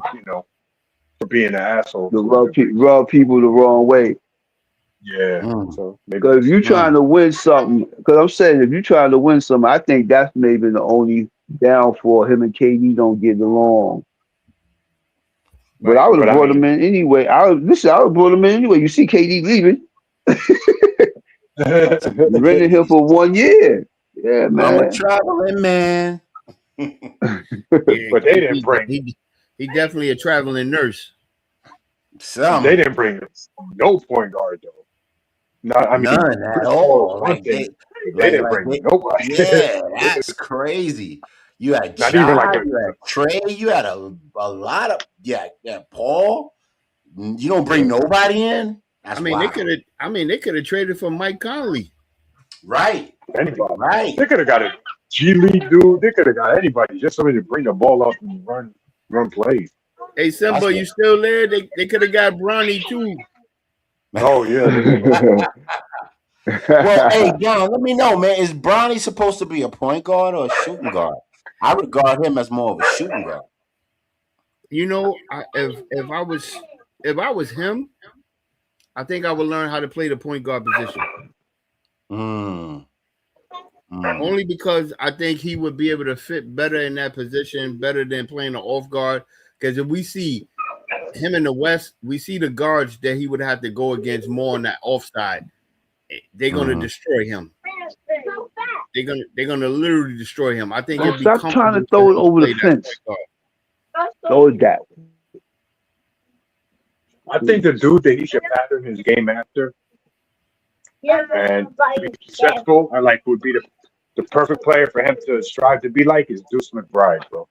for being an asshole. To rub people the wrong way. Yeah. So because if you're trying to win something, because I'm saying if you're trying to win something, I think that's maybe the only downfall. Him and KD don't get along. But I would have brought him in anyway. I would have brought him in anyway. You see KD leaving. Rented him for 1 year. Yeah, man. I'm a traveling man. But they didn't bring. He definitely a traveling nurse. They didn't bring no point guard though. None at all. They didn't bring nobody. Yeah, that's crazy. You had Not Chai, even like you had Trey, you had a lot of Paul. You don't bring nobody in. That's they could have traded for Mike Conley. Right. Anybody. Right. They could have got a G League dude. They could have got anybody. Just somebody to bring the ball up and run plays. Hey Simba, you still there? They could have got Bronny too. Oh yeah. Well, hey John, let me know, man. Is Bronny supposed to be a point guard or a shooting guard? I regard him as more of a shooting guard. If I was him, I think I would learn how to play the point guard position. Only because I think he would be able to fit better in that position, better than playing the off guard. Because if we see him in the West, we see the guards that he would have to go against more on that offside. They're gonna destroy him. They're gonna literally destroy him. I think stop trying to throw it over the fence. Throw it that. I think the dude that he should pattern his game after and be successful and would be the perfect player for him to strive to be like is Deuce McBride, bro.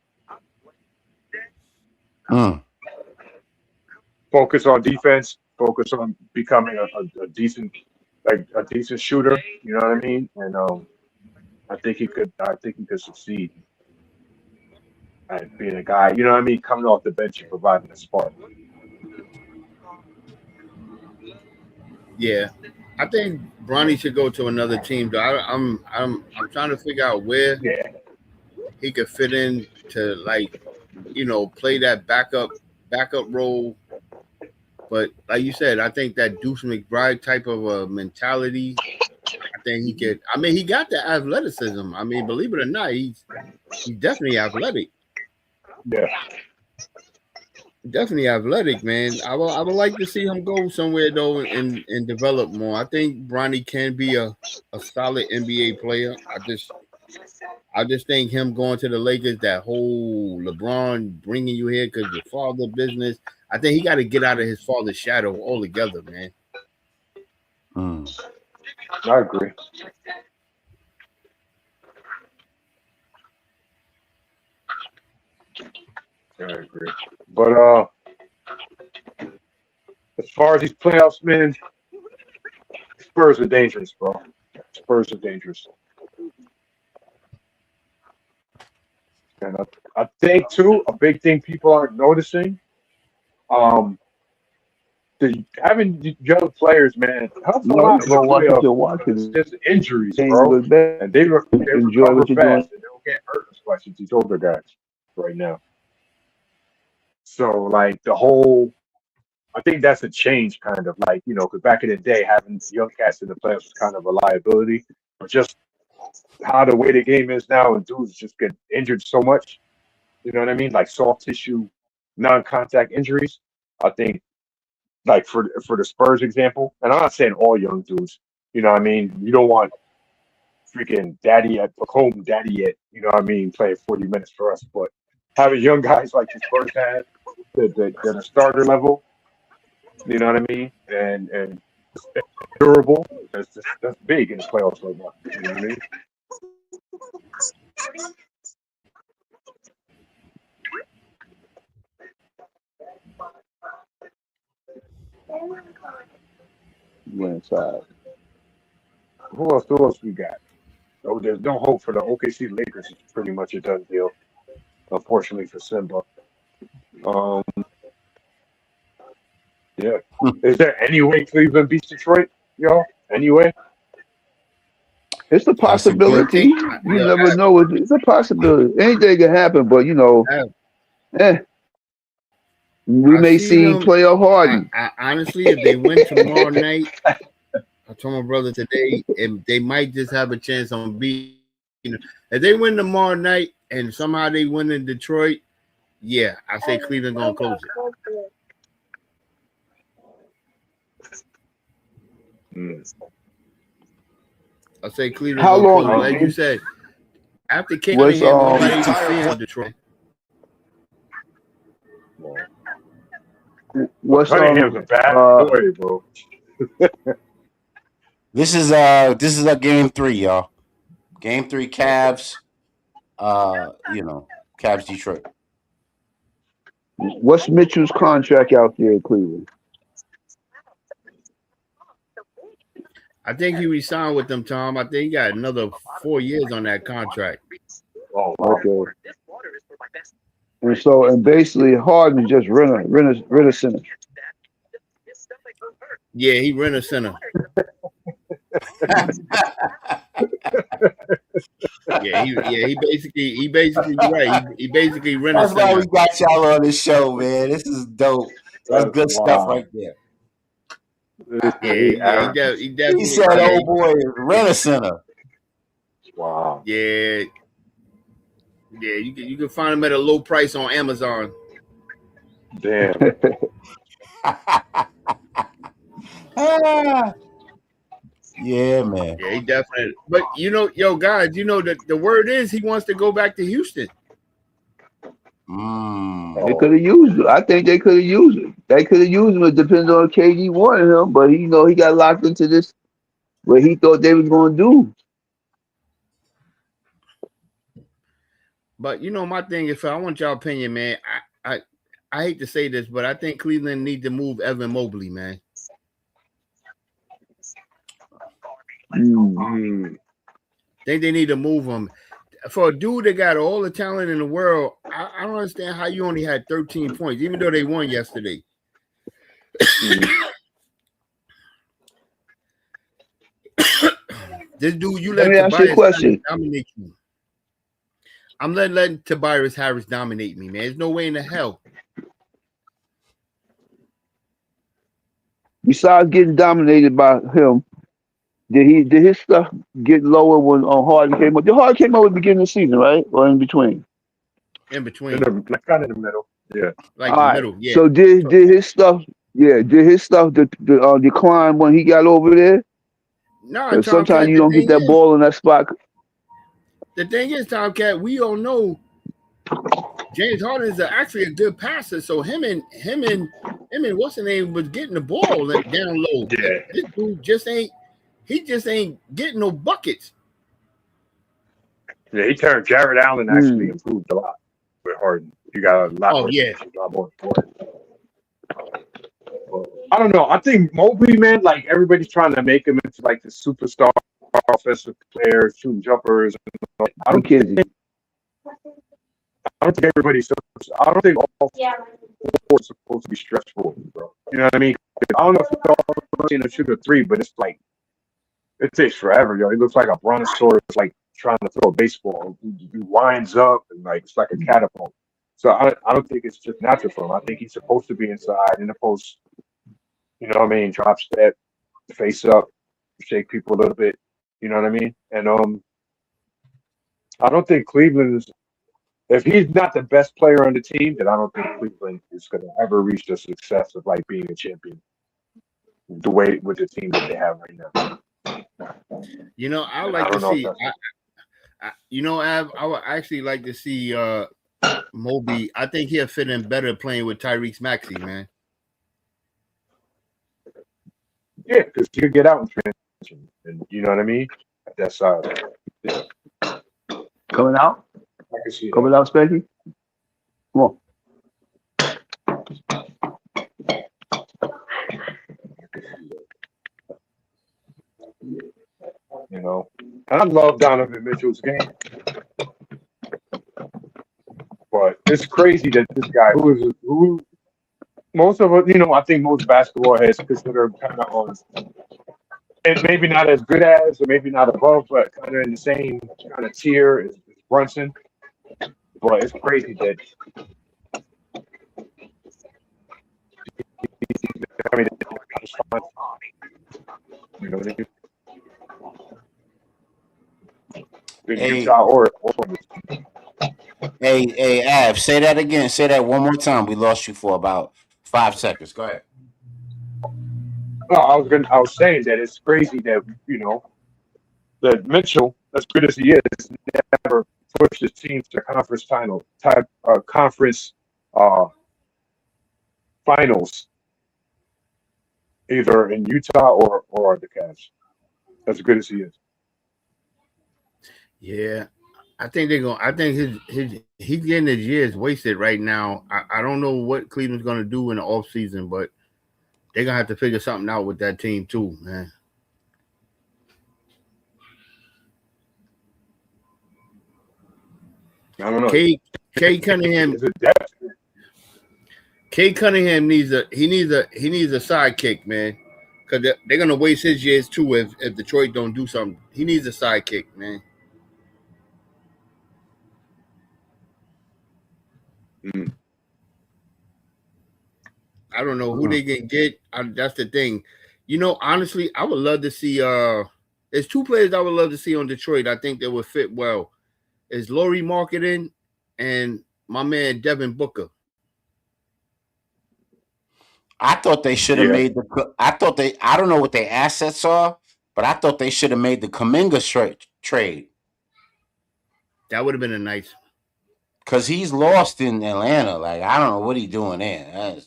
focus on defense, focus on becoming a decent shooter. You know what I mean? And I think he could succeed at being a guy. You know what I mean? Coming off the bench and providing a spark. Yeah, I think Bronny should go to another team. Though I'm trying to figure out where Yeah. he could fit in to, like, play that backup role. But like you said, I think that Deuce McBride type of a mentality, I think he could. I mean, he got the athleticism. I mean, believe it or not, he's definitely athletic. Yeah. Definitely athletic, man. I would like to see him go somewhere though and develop more. I think Bronny can be a solid NBA player. I just think him going to the Lakers, that whole LeBron bringing you here because your father business. I think he got to get out of his father's shadow altogether, man. I agree. But as far as these playoffs, man, Spurs are dangerous, bro. Spurs are dangerous. And I think too, a big thing people aren't noticing, having young players, man, helps a lot in the playoffs. It's just injuries, bro, and they recover fast and they don't get hurt as much as these older guys right now. So like I think that's a change, kind of like, because back in the day, having young cats in the playoffs was kind of a liability, but just how the way the game is now and dudes just get injured so much, you know what I mean? Like soft tissue, non-contact injuries. I think, like for the Spurs example, and I'm not saying all young dudes, you know what I mean? You don't want freaking daddy at home, daddy at, you know what I mean, playing 40 minutes for us, but having young guys like the Spurs had, that are the starter level, you know what I mean, and durable. That's big in the playoffs right now. You know what I mean? Inside. Who else we got? Oh, there's no hope for the OKC Lakers. It's pretty much a done deal, unfortunately for Simba. Yeah. Is there any way Cleveland beats Detroit, y'all? Any way? It's a possibility. You never know. It's a possibility. Anything can happen, but we may see playoff Harden. I honestly, if they win tomorrow night, I told my brother today, they might just have a chance on beating. If they win tomorrow night and somehow they win in Detroit, yeah, I say Cleveland gonna close it. I say Cleveland. How long? Like you said, after Cunningham, nobody's seeing Detroit. What's Cunningham's a bad boy, bro. This is a game 3, y'all. Game 3, Cavs. Cavs Detroit. What's Mitchell's contract out there in Cleveland? I think he resigned with them, Tom. I think he got another 4 years on that contract. Oh, okay. And basically Harden just rent a center. Yeah, he rent a center. he basically right. He basically rent a center. That's why we got y'all on this show, man. This is dope. That's good stuff right there. Yeah, he definitely. He said, "Oh boy, rent a center." Wow. Yeah, you can find them at a low price on Amazon. Damn. Yeah, man. Yeah, he definitely. But guys, that the word is he wants to go back to Houston. They could have used it. I think they could have used it. They could have used him. It depends on KD wanted him, but he got locked into this what he thought they was going to do. But my thing is, I want y'all opinion, man. I hate to say this, but I think Cleveland need to move Evan Mobley, man. Mm-hmm. I think they need to move him. For a dude that got all the talent in the world, I don't understand how you only had 13 points, even though they won yesterday. This dude, you let Tobias Harris dominate you. I'm letting Tobias Harris dominate me, man. There's no way in the hell. Besides getting dominated by him, did his stuff get lower when Harden came up? The Harden came up at the beginning of the season, right? Or in between? In between. Kind of in the middle. Yeah. Like the middle, yeah. So did his stuff decline when he got over there? No, sometimes you don't get that ball in that spot. The thing is, Tomcat, we all know James Harden is actually a good passer. So him and what's the name was getting the ball down low. Yeah. This dude just ain't getting no buckets. Yeah, he turned Jared Allen actually improved a lot with Harden. You got a lot more. Yeah. A lot more. I don't know. I think Mobley, man, like everybody's trying to make him into like the superstar offensive player, shooting jumpers. I don't think everybody's. I don't think all four is supposed to be stressful, bro. You know what I mean? I don't know if you've seen him shoot a three, but it's like it takes forever, yo. He looks like a brontosaurus, like trying to throw a baseball. He winds up and like it's like a catapult. So I don't think it's just natural for him. I think he's supposed to be inside in the post. You know what I mean? Drop step, face up, shake people a little bit. You know what I mean? And I don't think Cleveland is. If he's not the best player on the team, then I don't think Cleveland is going to ever reach the success of like being a champion. The way with the team that they have right now. You know, I like to see. I would actually like to see Mobley. I think he'll fit in better playing with Tyrese Maxey, man. Yeah, because you could get out in transition, and you know what I mean. That's yeah. Coming out. I can see coming out, Spanky. Come on. You know, and I love Donovan Mitchell's game, but it's crazy that this guy, who most of us, you know, I think most basketball heads consider kind of on, and maybe not as good as, or maybe not above, but kind of in the same kind of tier as Brunson. But it's crazy that I mean, you know what I mean? Hey, Av, say that again. Say that one more time. We lost you for about 5 seconds. Go ahead. No, I was saying that it's crazy that, you know, that Mitchell, as good as he is, never pushed his team to conference finals, either in Utah or the Cavs. As good as he is. Yeah, I think they're going. I think he's getting his years wasted right now. I don't know what Cleveland's going to do in the offseason, but they're going to have to figure something out with that team too, man. I don't know. Kay Cunningham. Kay Cunningham needs a sidekick, man, because they're going to waste his years too if Detroit don't do something. He needs a sidekick, man. I don't know who they can get. That's the thing. You know, honestly, I would love to see. There's two players I would love to see on Detroit. I think they would fit well. Is Lauri Markkanen and my man Devin Booker. I thought they should have made the. I don't know what their assets are, but I thought they should have made the Kuminga trade. That would have been a nice. Because he's lost in Atlanta. Like, I don't know what he's doing there.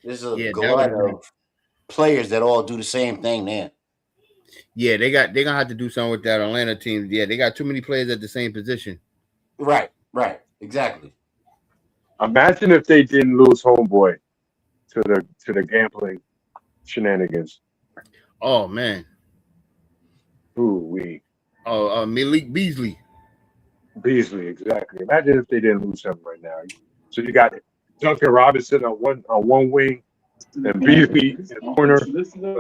There's a glut of players that all do the same thing there. Yeah, they're gonna have to do something with that Atlanta team. Yeah, they got too many players at the same position. Right, exactly. Imagine if they didn't lose homeboy to the gambling shenanigans. Oh man. Ooh-wee. Oh, Malik Beasley. Beasley, exactly. Imagine if they didn't lose him right now. So you got Duncan Robinson on one wing and Beasley in the corner for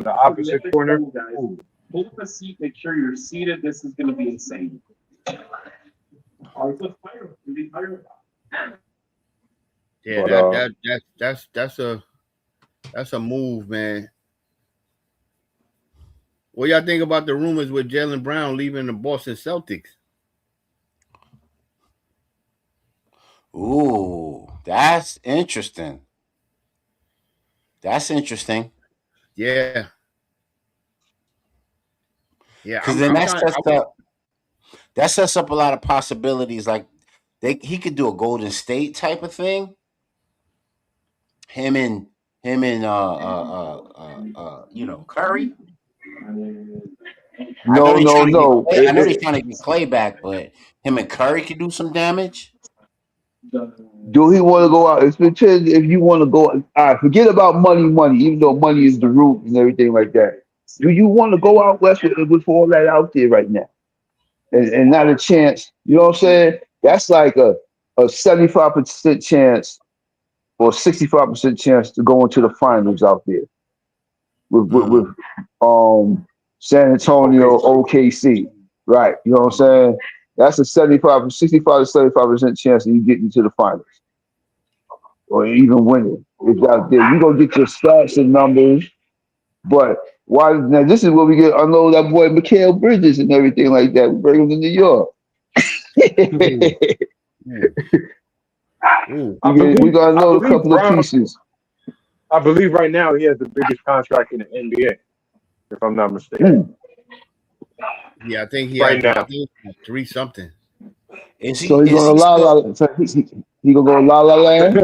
the opposite corner. Ooh. Pull up a seat, make sure you're seated. This is going to be insane. Yeah, But, that's a move, man. What y'all think about the rumors with Jaylen Brown leaving the Boston Celtics? Ooh, that's interesting. That's interesting. Yeah. Yeah. Because then that sets up a lot of possibilities. Like he could do a Golden State type of thing. Him and Curry. No. I know they're trying to get Clay back, but him and Curry could do some damage. Do he want to go out? It's pretend if you want to go. Forget about money. Even though money is the root and everything like that. Do you want to go out west with all that out there right now, and not a chance? You know what I'm saying? That's like a 75% chance or 65% chance to go into the finals out there with San Antonio, OKC. Right. You know what I'm saying? That's a 65 to 75% chance that you get into the finals or even winning. If out there, you're going to get your stats and numbers. But why? Now, this is where we get unload that boy Mikal Bridges and everything like that. We bring him to New York. We got to know a couple of pieces. I believe right now he has the biggest contract in the NBA, if I'm not mistaken. Yeah, I think he right has, now. I think 3 something. So he's going to he gonna go La La Land.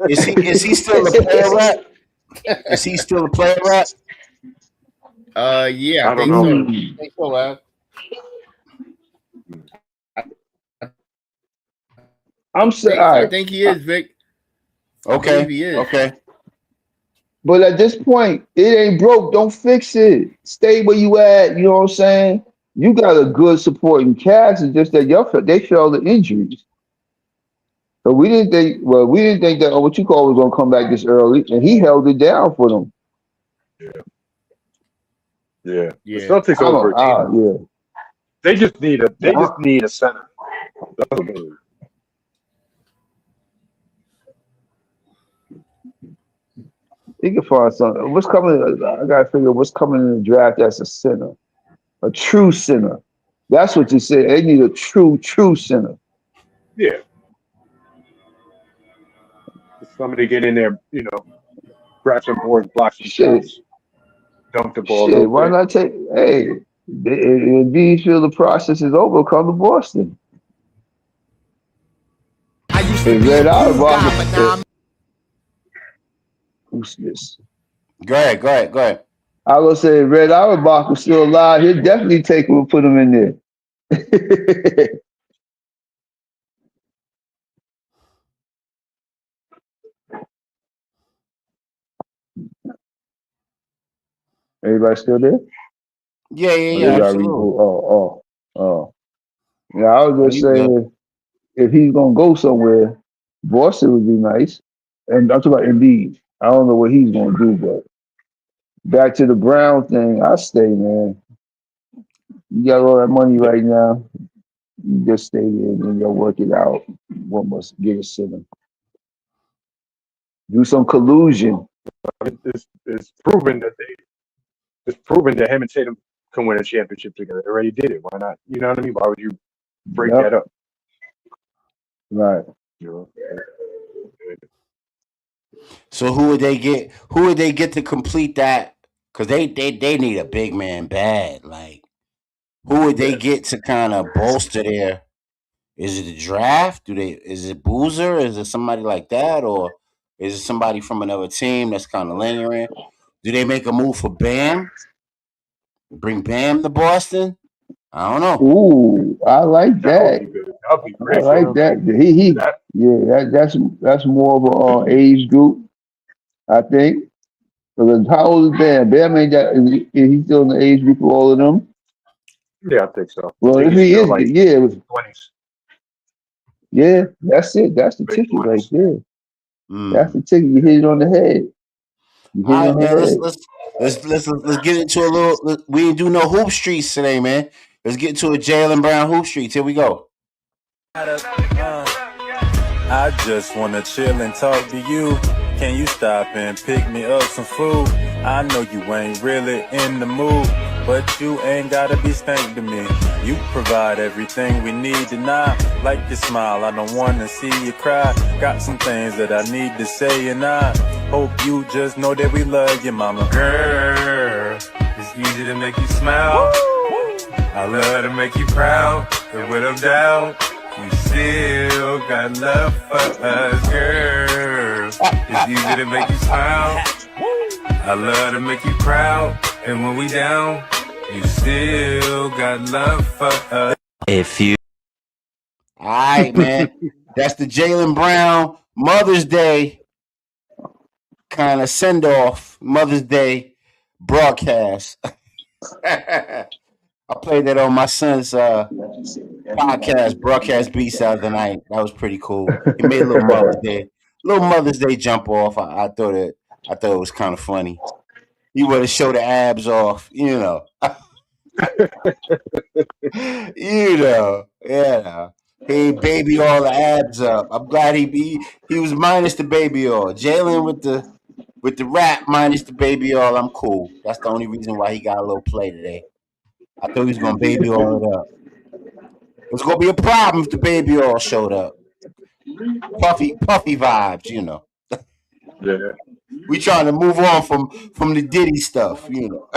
Is he still a player rep? Is he still a player rep? Yeah, I don't think know. so. I think so, lad. I think he is, Vic. Okay. He is. Okay. But at this point, it ain't broke. Don't fix it. Stay where you at. You know what I'm saying? You got a good supporting cast. It's just that they felt the injuries. So we didn't think that what you call was gonna come back this early, and he held it down for them. Yeah. The Celtics over. Yeah. They just need a center. That's what they need. He can find something. What's coming? I gotta figure what's coming in the draft as a center, a true center. That's what you said. They need a true center. Yeah. Somebody get in there, grab some boards, block some shots, dunk the ball. Shit, why not take? Hey, if you feel the process is over, come to Boston. I used to be a cool guy, but now I'm. Who's this? Go ahead. I was say Red Auerbach was still alive. He'll definitely take him and put him in there. Everybody still there? Yeah. Absolutely. Oh. Yeah, I was just saying if he's gonna go somewhere, Boston would be nice. And I'm talking about Embiid. I don't know what he's gonna do, but back to the Brown thing, I stay, man. You got all that money right now. You just stay there and you'll work it out. One must get a center. Do some collusion. It's proven that him and Tatum can win a championship together. They already did it. Why not? You know what I mean? Why would you break that up? Right. So who would they get? Who would they get to complete that? Because they need a big man bad. Like, who would they get to kind of bolster their? Is it a draft? Is it Boozer? Is it somebody like that, or is it somebody from another team that's kind of lingering? Do they make a move for Bam? Bring Bam to Boston? I don't know. Ooh, I like That would be that. good. That would be I great for like him. that. That Yeah, that's more of a age group, I think. Because how old is Bam? Bam ain't that. Is he still in the age group of all of them? yeah, I think so. I Well, think if he's he still is, like yeah, 20s, yeah, that's it. That's the mid ticket right 20s. there. That's Mm. the ticket. You hit it on the head. You hit it All right, on the man. head. Let's get into a little. We didn't do no hoop streets today, man. Let's get into a Jaylen Brown hoop streets. Here we go. I just wanna chill and talk to you. Can you stop and pick me up some food? I know you ain't really in the mood, but you ain't gotta be stank to me. You provide everything we need tonight. Like your smile, I don't wanna see you cry. Got some things that I need to say, and I hope you just know that we love you, mama. Girl, it's easy to make you smile. I love to make you proud, and when I'm down, you still got love for us, girl. It's easy to make you smile. I love to make you proud, and when we down, you still got love for us. All right, man. That's the Jaylen Brown Mother's Day kind of send off. Mother's Day broadcast. I played that on my son's podcast, broadcast beats the other night. That was pretty cool. He made a little Mother's Day jump off. I thought it was kind of funny. He would have showed the abs off, you know. Yeah. He baby all the abs up. I'm glad he was minus the baby all. Jaylen with the rap minus the baby all. I'm cool. That's the only reason why he got a little play today. I thought he was gonna baby all it up. It was gonna be a problem if the baby all showed up. Puffy vibes, you know. Yeah. We trying to move on from the Diddy stuff, you know.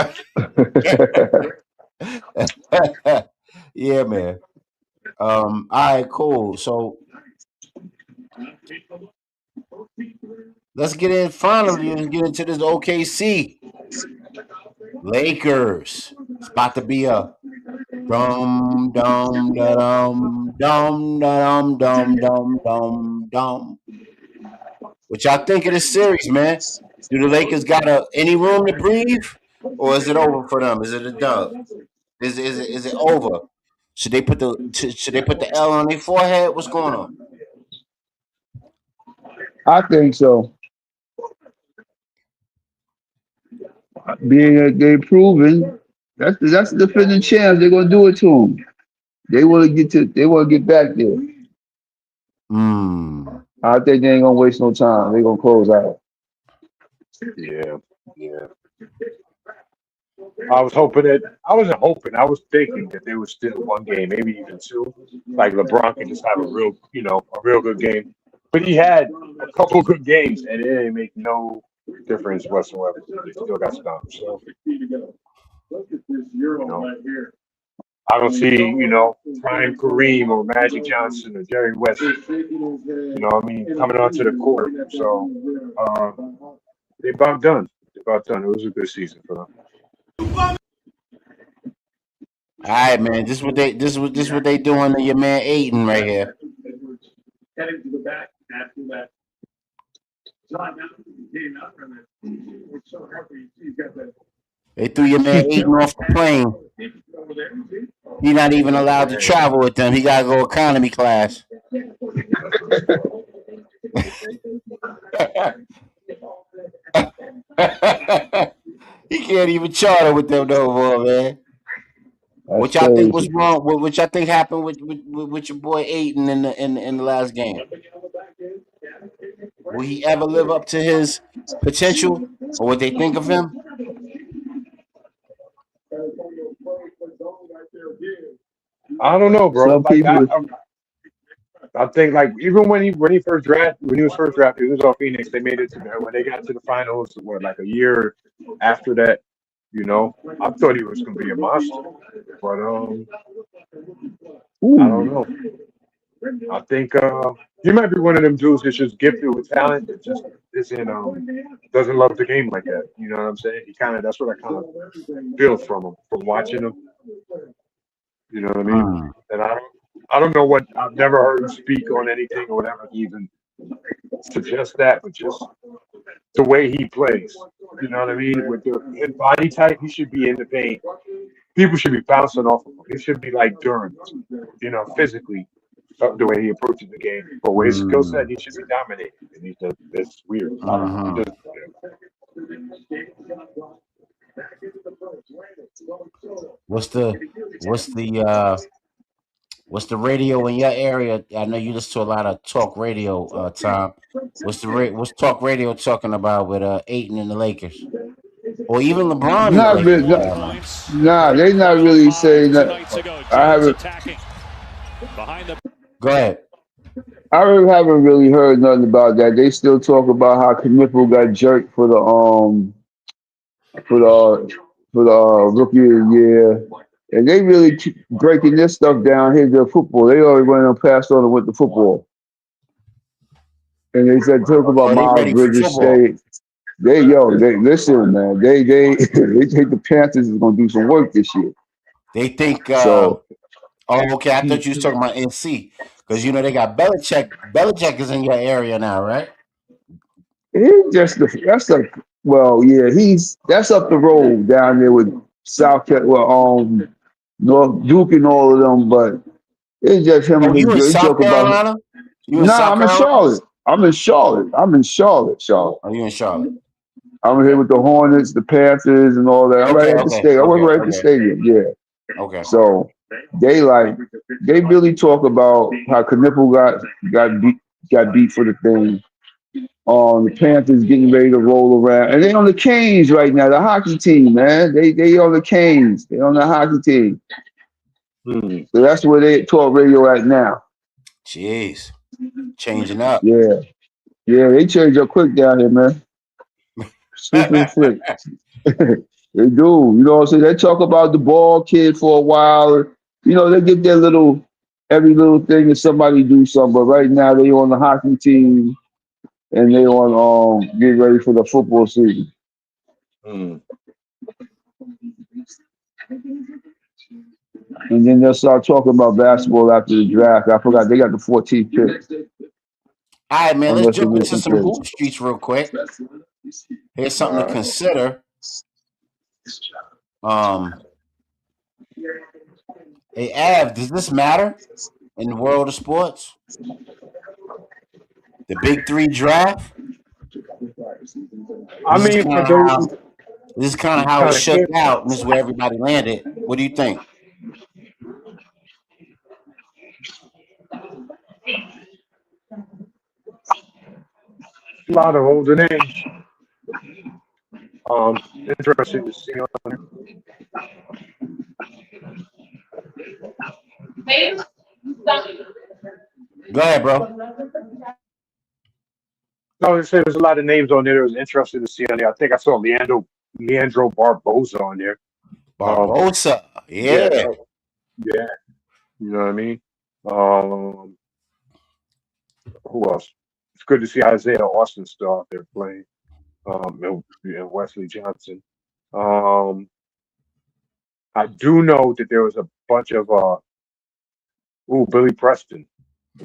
Yeah, man. All right, cool. So let's get in finally. Let's get into this OKC Lakers. It's about to be a dum dum da dum dum da dum dum dum dum dum. What y'all think of this series, man? Do the Lakers got any room to breathe, or is it over for them? Is it a dub? Is it over? Should they put the L on their forehead? What's going on? I think so. Being that they proven, that's the defending champs. They're gonna do it to them. They want to get to. They want to get back there. I think they ain't gonna waste no time. They're gonna close out. Yeah. Yeah. I wasn't hoping. I was thinking that they would still one game, maybe even two. Like LeBron can just have a real good game. But he had a couple good games, and it didn't make no difference whatsoever. They still got stopped. So, I don't see, prime Kareem or Magic Johnson or Jerry West, coming onto the court. So, they about done. They about done. It was a good season for them. All right, man. This is what they doing to your man Aiden right here. They threw your man Aiden off the plane. He's not even allowed to travel with them. He gotta go economy class. He can't even charter with them no more, man. That's What y'all think was crazy. wrong? What y'all think happened with your boy Aiden in the last game? Will he ever live up to his potential or what they think of him? I don't know, bro. Some Like people. I think like even when he was first drafted, he was on Phoenix. They made it to when they got to the finals. What, like a year after that, I thought he was going to be a monster, but I don't know. I think he might be one of them dudes that's just gifted with talent that just isn't doesn't love the game like that. You know what I'm saying? That's what I kind of feel from him, from watching him. You know what I mean? And I don't know what, I've never heard him speak on anything or whatever to even suggest that, but just the way he plays. You know what I mean? With his body type, he should be in the paint. People should be bouncing off of him. He should be like Durant, you know, physically, the way he approaches the game. But with his skill set, he should be dominating. And that's weird. He doesn't. What's the radio in your area? I know you listen to a lot of talk radio, Tom. What's talk radio talking about with Aiton and the Lakers, or even LeBron and the Not Lakers? really. Nah, they not really saying that. I haven't. Go ahead. I haven't really heard nothing about that. They still talk about how Knipple got jerked for the rookie of the year, and they really keep breaking this stuff down here to football. They already went and passed on and went to football, and they said talk about Miles Bridges State. They listen, man. They think the Panthers is gonna do some work this year. They think so. Oh, okay. I thought you was talking about NC because you know they got Belichick. Belichick is in your area now, right? That's up the road down there with South Carolina, North Duke and all of them. But it's just him. Oh, you in South Carolina? I'm in Charlotte. I'm in Charlotte. Charlotte. Oh, you in Charlotte? I'm here with the Hornets, the Panthers, and all that. I'm right at the stadium. I work right at the stadium. Yeah. Okay. So they really talk about how Knipple got beat for the thing. The Panthers getting ready to roll around, and they on the Canes right now. The hockey team, man. They on the Canes. They on the hockey team. So that's where they talk radio at now. Jeez, changing up. Yeah, they change up quick down here, man. Super quick. They do. You know what I'm saying? They talk about the ball kid for a while. You know, they get their every little thing that somebody do something. But right now they on the hockey team and they on get ready for the football season. And then they'll start talking about basketball after the draft. I forgot they got the 14th pick. All right, man. Let's jump into some hoop streets real quick. Here's something to consider. Hey, Av, does this matter in the world of sports? The Big Three draft? I mean, this is kind of how it shook out, and this is where everybody landed. What do you think? A lot of older names. Interesting to see on there. Go ahead, bro. No, there's a lot of names on there. It was interesting to see on there. I think I saw Leandro Barbosa on there. Barbosa, yeah. You know what I mean? Who else? It's good to see Isaiah Austin still out there playing. And Wesley Johnson. I do know that there was a bunch of Billy Preston.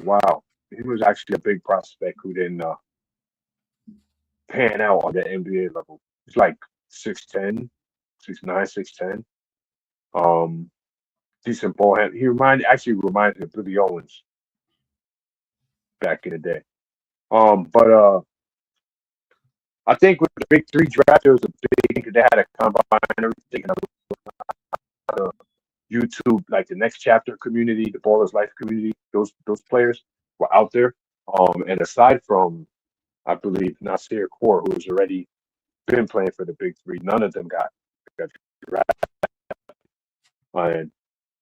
Wow. He was actually a big prospect who didn't pan out on the NBA level. He's like 6'10", 6'9", 6'10". Decent ball hand. He reminds me of Billy Owens back in the day. But I think with the Big Three draft, there was a big. They had a combine and everything. YouTube, like the Next Chapter community, the Ballers Life community, those players were out there. And aside from, I believe, Nasir Kaur, who's already been playing for the Big Three, none of them got drafted. And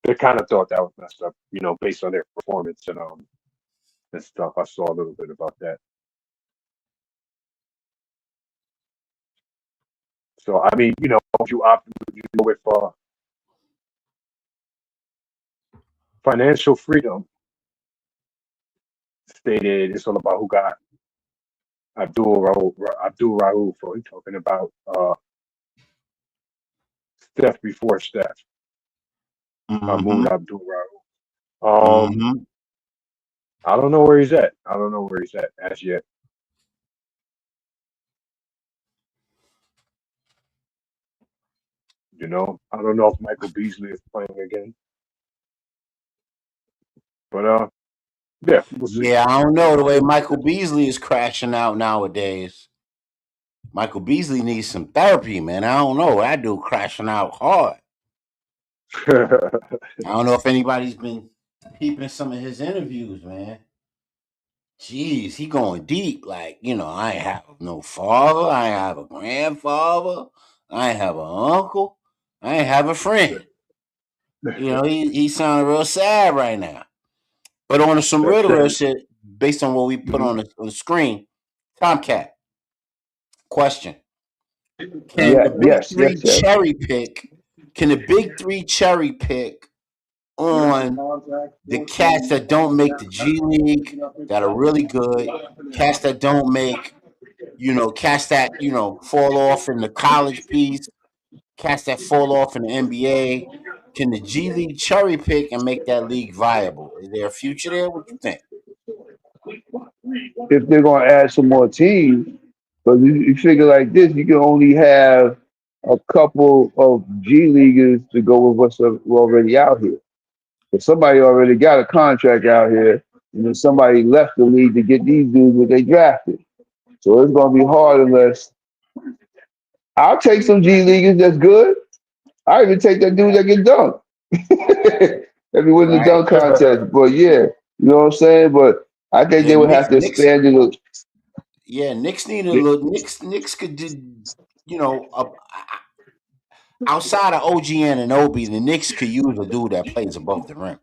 they kind of thought that was messed up, you know, based on their performance and stuff. I saw a little bit about that. So I mean, you know, you opt with financial freedom. Stated it's all about who got Abdul Rahul for talking about Steph before Steph. Mahmoud Abdul-Rauf. I don't know where he's at. I don't know where he's at as yet. You know, I don't know if Michael Beasley is playing again. But yeah, we'll see. Yeah, I don't know the way Michael Beasley is crashing out nowadays. Michael Beasley needs some therapy, man. I don't know. That dude crashing out hard. I don't know if anybody's been peeping some of his interviews, man. Jeez, he going deep. Like, I ain't have no father. I ain't have a grandfather. I ain't have an uncle. I ain't have a friend. He sounding real sad right now. But on some real shit, based on what we put on the screen, Tomcat, question. Can the big three cherry pick? Can the big three cherry pick on the cats that don't make the G League that are really good, cats that don't make, cats that, fall off in the college piece, cats that fall off in the NBA? Can the G League cherry pick and make that league viable? Is there a future there? What you think? If they're going to add some more teams, but you figure like this, you can only have a couple of G Leaguers to go with what's already out here. If somebody already got a contract out here, and then somebody left the league to get these dudes what they drafted. So it's going to be hard unless I'll take some G Leaguers that's good. I even take that dude that can dunk. If he win the dunk contest. But yeah, you know what I'm saying? But I think they would have to expand it. Yeah, Knicks need a little. Knicks could do, outside of OG and Obi, the Knicks could use a dude that plays above the rim,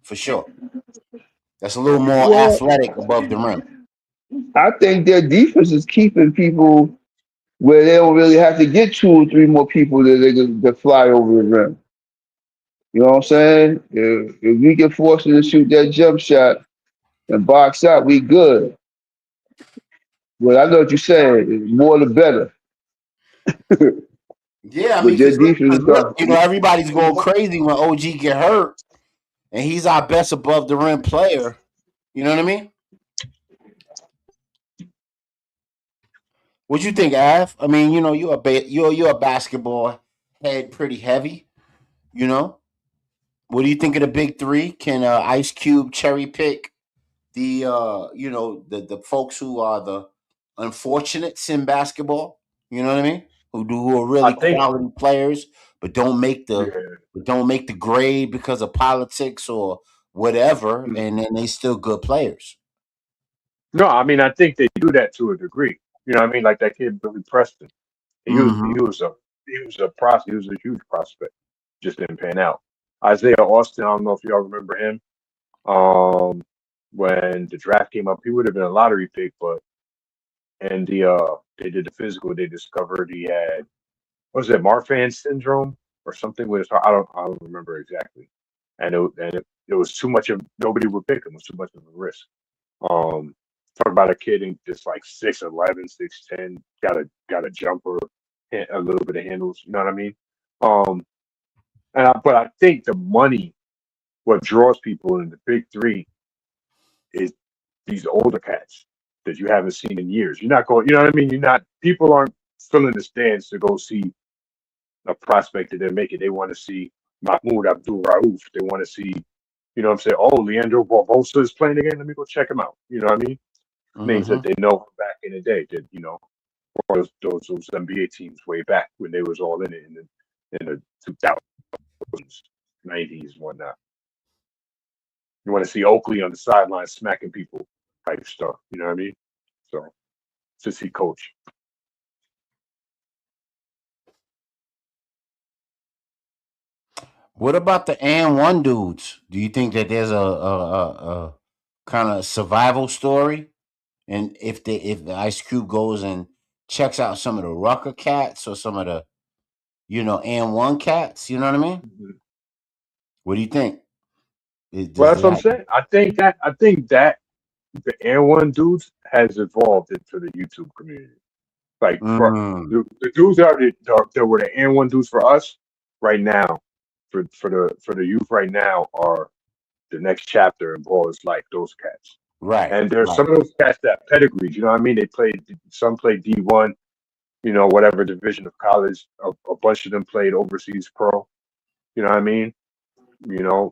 for sure. That's a little more athletic above the rim. I think their defense is keeping people where they don't really have to get 2 or 3 more people that fly over the rim. You know what I'm saying? If we get forced to shoot that jump shot and box out, we good. Well, I know what you're saying. More the better. Yeah, I mean, because look, everybody's going crazy when OG get hurt, and he's our best above the rim player. You know what I mean? What you think, Av? I mean, you're a basketball head, pretty heavy. What do you think of the big three? Can Ice Cube cherry pick the the folks who are the unfortunates in basketball? You know what I mean? Who are really quality players, but don't make the grade because of politics or whatever, and then they still good players. No, I mean I think they do that to a degree. You know what I mean? Like that kid Billy Preston. He was a huge prospect. Just didn't pan out. Isaiah Austin, I don't know if y'all remember him. When the draft came up, he would have been a lottery pick, but they did the physical, they discovered he had Marfan syndrome or something with his heart. I don't remember exactly. And it was too much of nobody would pick him. It was too much of a risk. Talk about a kid in just like 6'11", 6'10", got a jumper, a little bit of handles. You know what I mean? But I think the money, what draws people in the big three, is these older cats that you haven't seen in years. You're not going. You know what I mean? People aren't filling the stands to go see a prospect that they're making. They want to see Mahmoud Abdul-Rauf. They want to see, you know what I'm saying? Oh, Leandro Barbosa is playing again. Let me go check him out. You know what I mean? Names that they know from back in the day that, those NBA teams way back when they was all in it in the 2000s, 90s, whatnot. You want to see Oakley on the sideline smacking people type stuff. You know what I mean? So, to see coach. What about the and one dudes? Do you think that there's a kind of survival story? And if the Ice Cube goes and checks out some of the Rucker cats or some of the and one cats, you know what I mean? Mm-hmm. What do you think? Well, that's what I'm saying. I think that the and one dudes has evolved into the YouTube community. Like the dudes that were the and one dudes for us right now, for the youth right now are the next chapter in ballers like those cats. Right. And there's Right. some of those cats that pedigrees, you know what I mean? They played, some played D1, you know, whatever division of college. A bunch of them played overseas pro. You know what I mean? You know,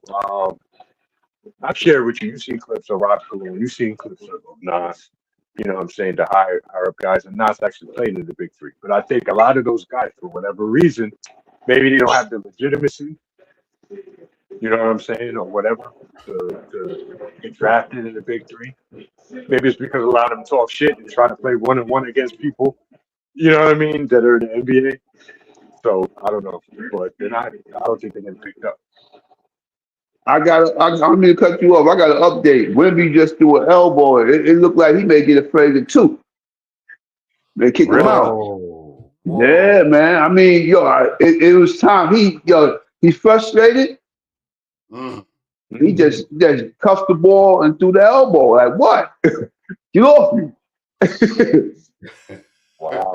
I've shared with you. You've seen clips of Rob Kaloo. You've seen clips of Nas. You know what I'm saying? The higher up guys, and Nas actually played in the Big Three. But I think a lot of those guys, for whatever reason, maybe they don't have the legitimacy. You know what I'm saying, or whatever, to get drafted in the Big Three. Maybe it's because a lot of them talk shit and try to play 1-on-1 against people. You know what I mean? That are in the NBA. So I don't know, but they're not. I don't think they're getting picked up. I'm going to cut you off. I got an update. Wemby just threw an elbow. It looked like he may get afraid of two. They kick him Really? out. Whoa. Yeah, man. I mean, it was time. He's frustrated. Mm. He just cuffed the ball and threw the elbow. Like, what? Get off me. Wow.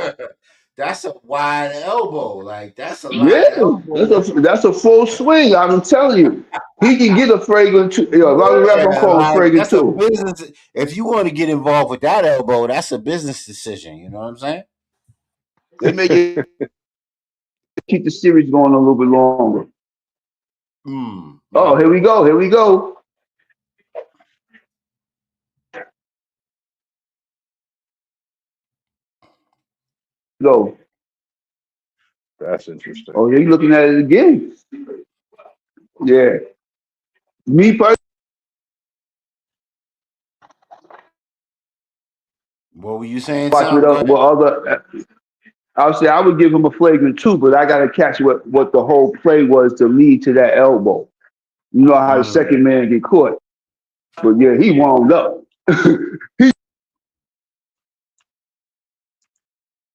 That's a wide elbow. Like, that's a Yeah, live elbow. that's a full swing. I'm telling you. He can get a fragrant two. Robert Rap gonna Yeah, call a like, fragrant that's a two. business. If you want to get involved with that elbow, that's a business decision. You know what I'm saying? They make it keep the series going a little bit longer. Mm. Oh, here we go. Here we go. Go. That's interesting. Oh, you're looking at it again. Yeah. Me personally, What were you saying, watch Tom? Go ahead. what other. I would say I would give him a flagrant two, but I gotta catch what the whole play was to lead to that elbow. You know how the second man get caught. But yeah, he wound up.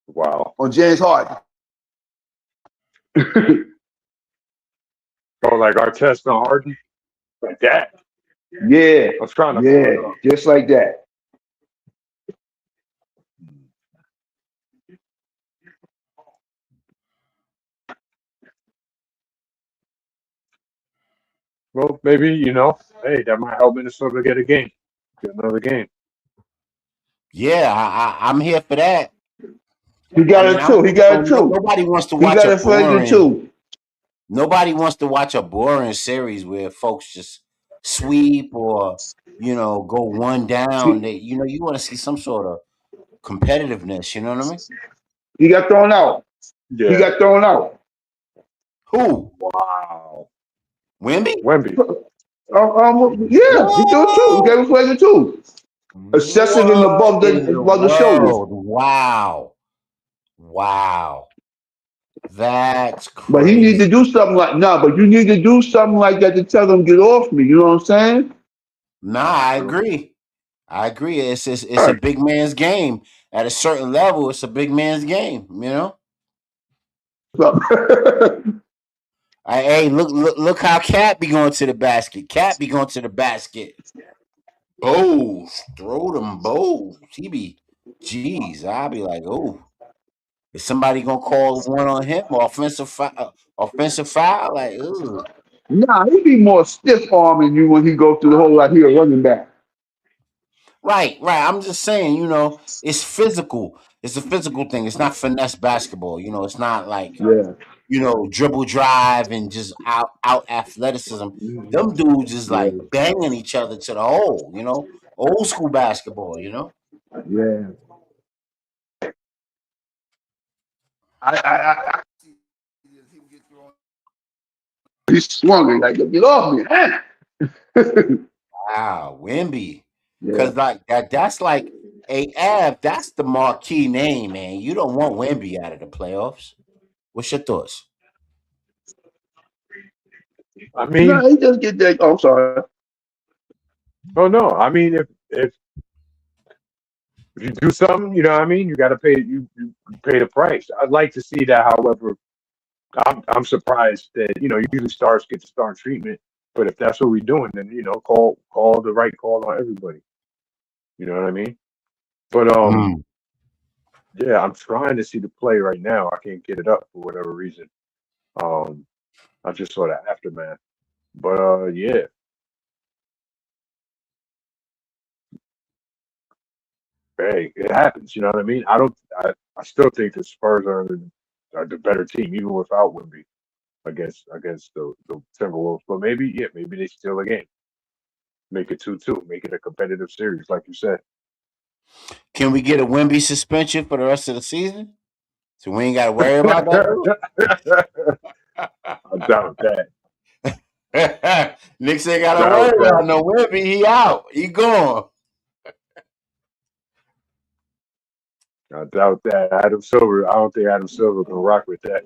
Wow. On James Harden. Oh, like Artest and Harden, like that. Yeah. I was trying to pull it up. Just like that. Well, maybe, you know, hey, that might help Minnesota get another game. Yeah, I'm here for that. He got it too. He got it too. Nobody wants to He watch got a it flagrant boring. too. Nobody wants to watch a boring series where folks just sweep or go one down. You want to see some sort of competitiveness. You know what I mean? He got thrown out. Yeah. He got thrown out. Who? Wow. Wemby? Yeah, he threw it too. He gave him flagrant too. Excessive and above the shoulders. Wow. That's crazy. But he need to do something but you need to do something like that to tell them get off me. You know what I'm saying? Nah, I agree. It's a big man's game. At a certain level, it's a big man's game. Hey, look how Cat be going to the basket. Bows, throw them bows. He be, jeez, I'll be like, oh, is somebody gonna call one on him? Offensive foul? Like, ugh. Nah, he be more stiff arming you when he go through the whole like he a running back. Right. I'm just saying, it's physical. It's a physical thing. It's not finesse basketball. It's not like dribble drive and just out athleticism. Them dudes is like banging each other to the hole. Old school basketball. Yeah. I he swung it like get off me. Wow, Wemby. Because like that's like Av, that's the marquee name, man. You don't want Wemby out of the playoffs. What's your thoughts? I mean, no, he just get that. Oh, I'm sorry. Oh no, I mean if you do something, you know what I mean, you got to pay you pay the price. I'd like to see that. However, I'm surprised that usually stars get the star treatment, but if that's what we're doing, then call the right call on everybody. You know what I mean? But yeah, I'm trying to see the play right now. I can't get it up for whatever reason. I just saw the aftermath. But yeah, hey, it happens. You know what I mean? I still think the Spurs are the better team, even without Wemby against the Timberwolves. But maybe they steal a game, make it 2-2, make it a competitive series, like you said. Can we get a Wemby suspension for the rest of the season? So we ain't got to worry about I doubt that. that. Knicks ain't got to Doubt worry that. about no Wemby. He out. He gone. I doubt that. Adam Silver. I don't think Adam Silver can rock with that.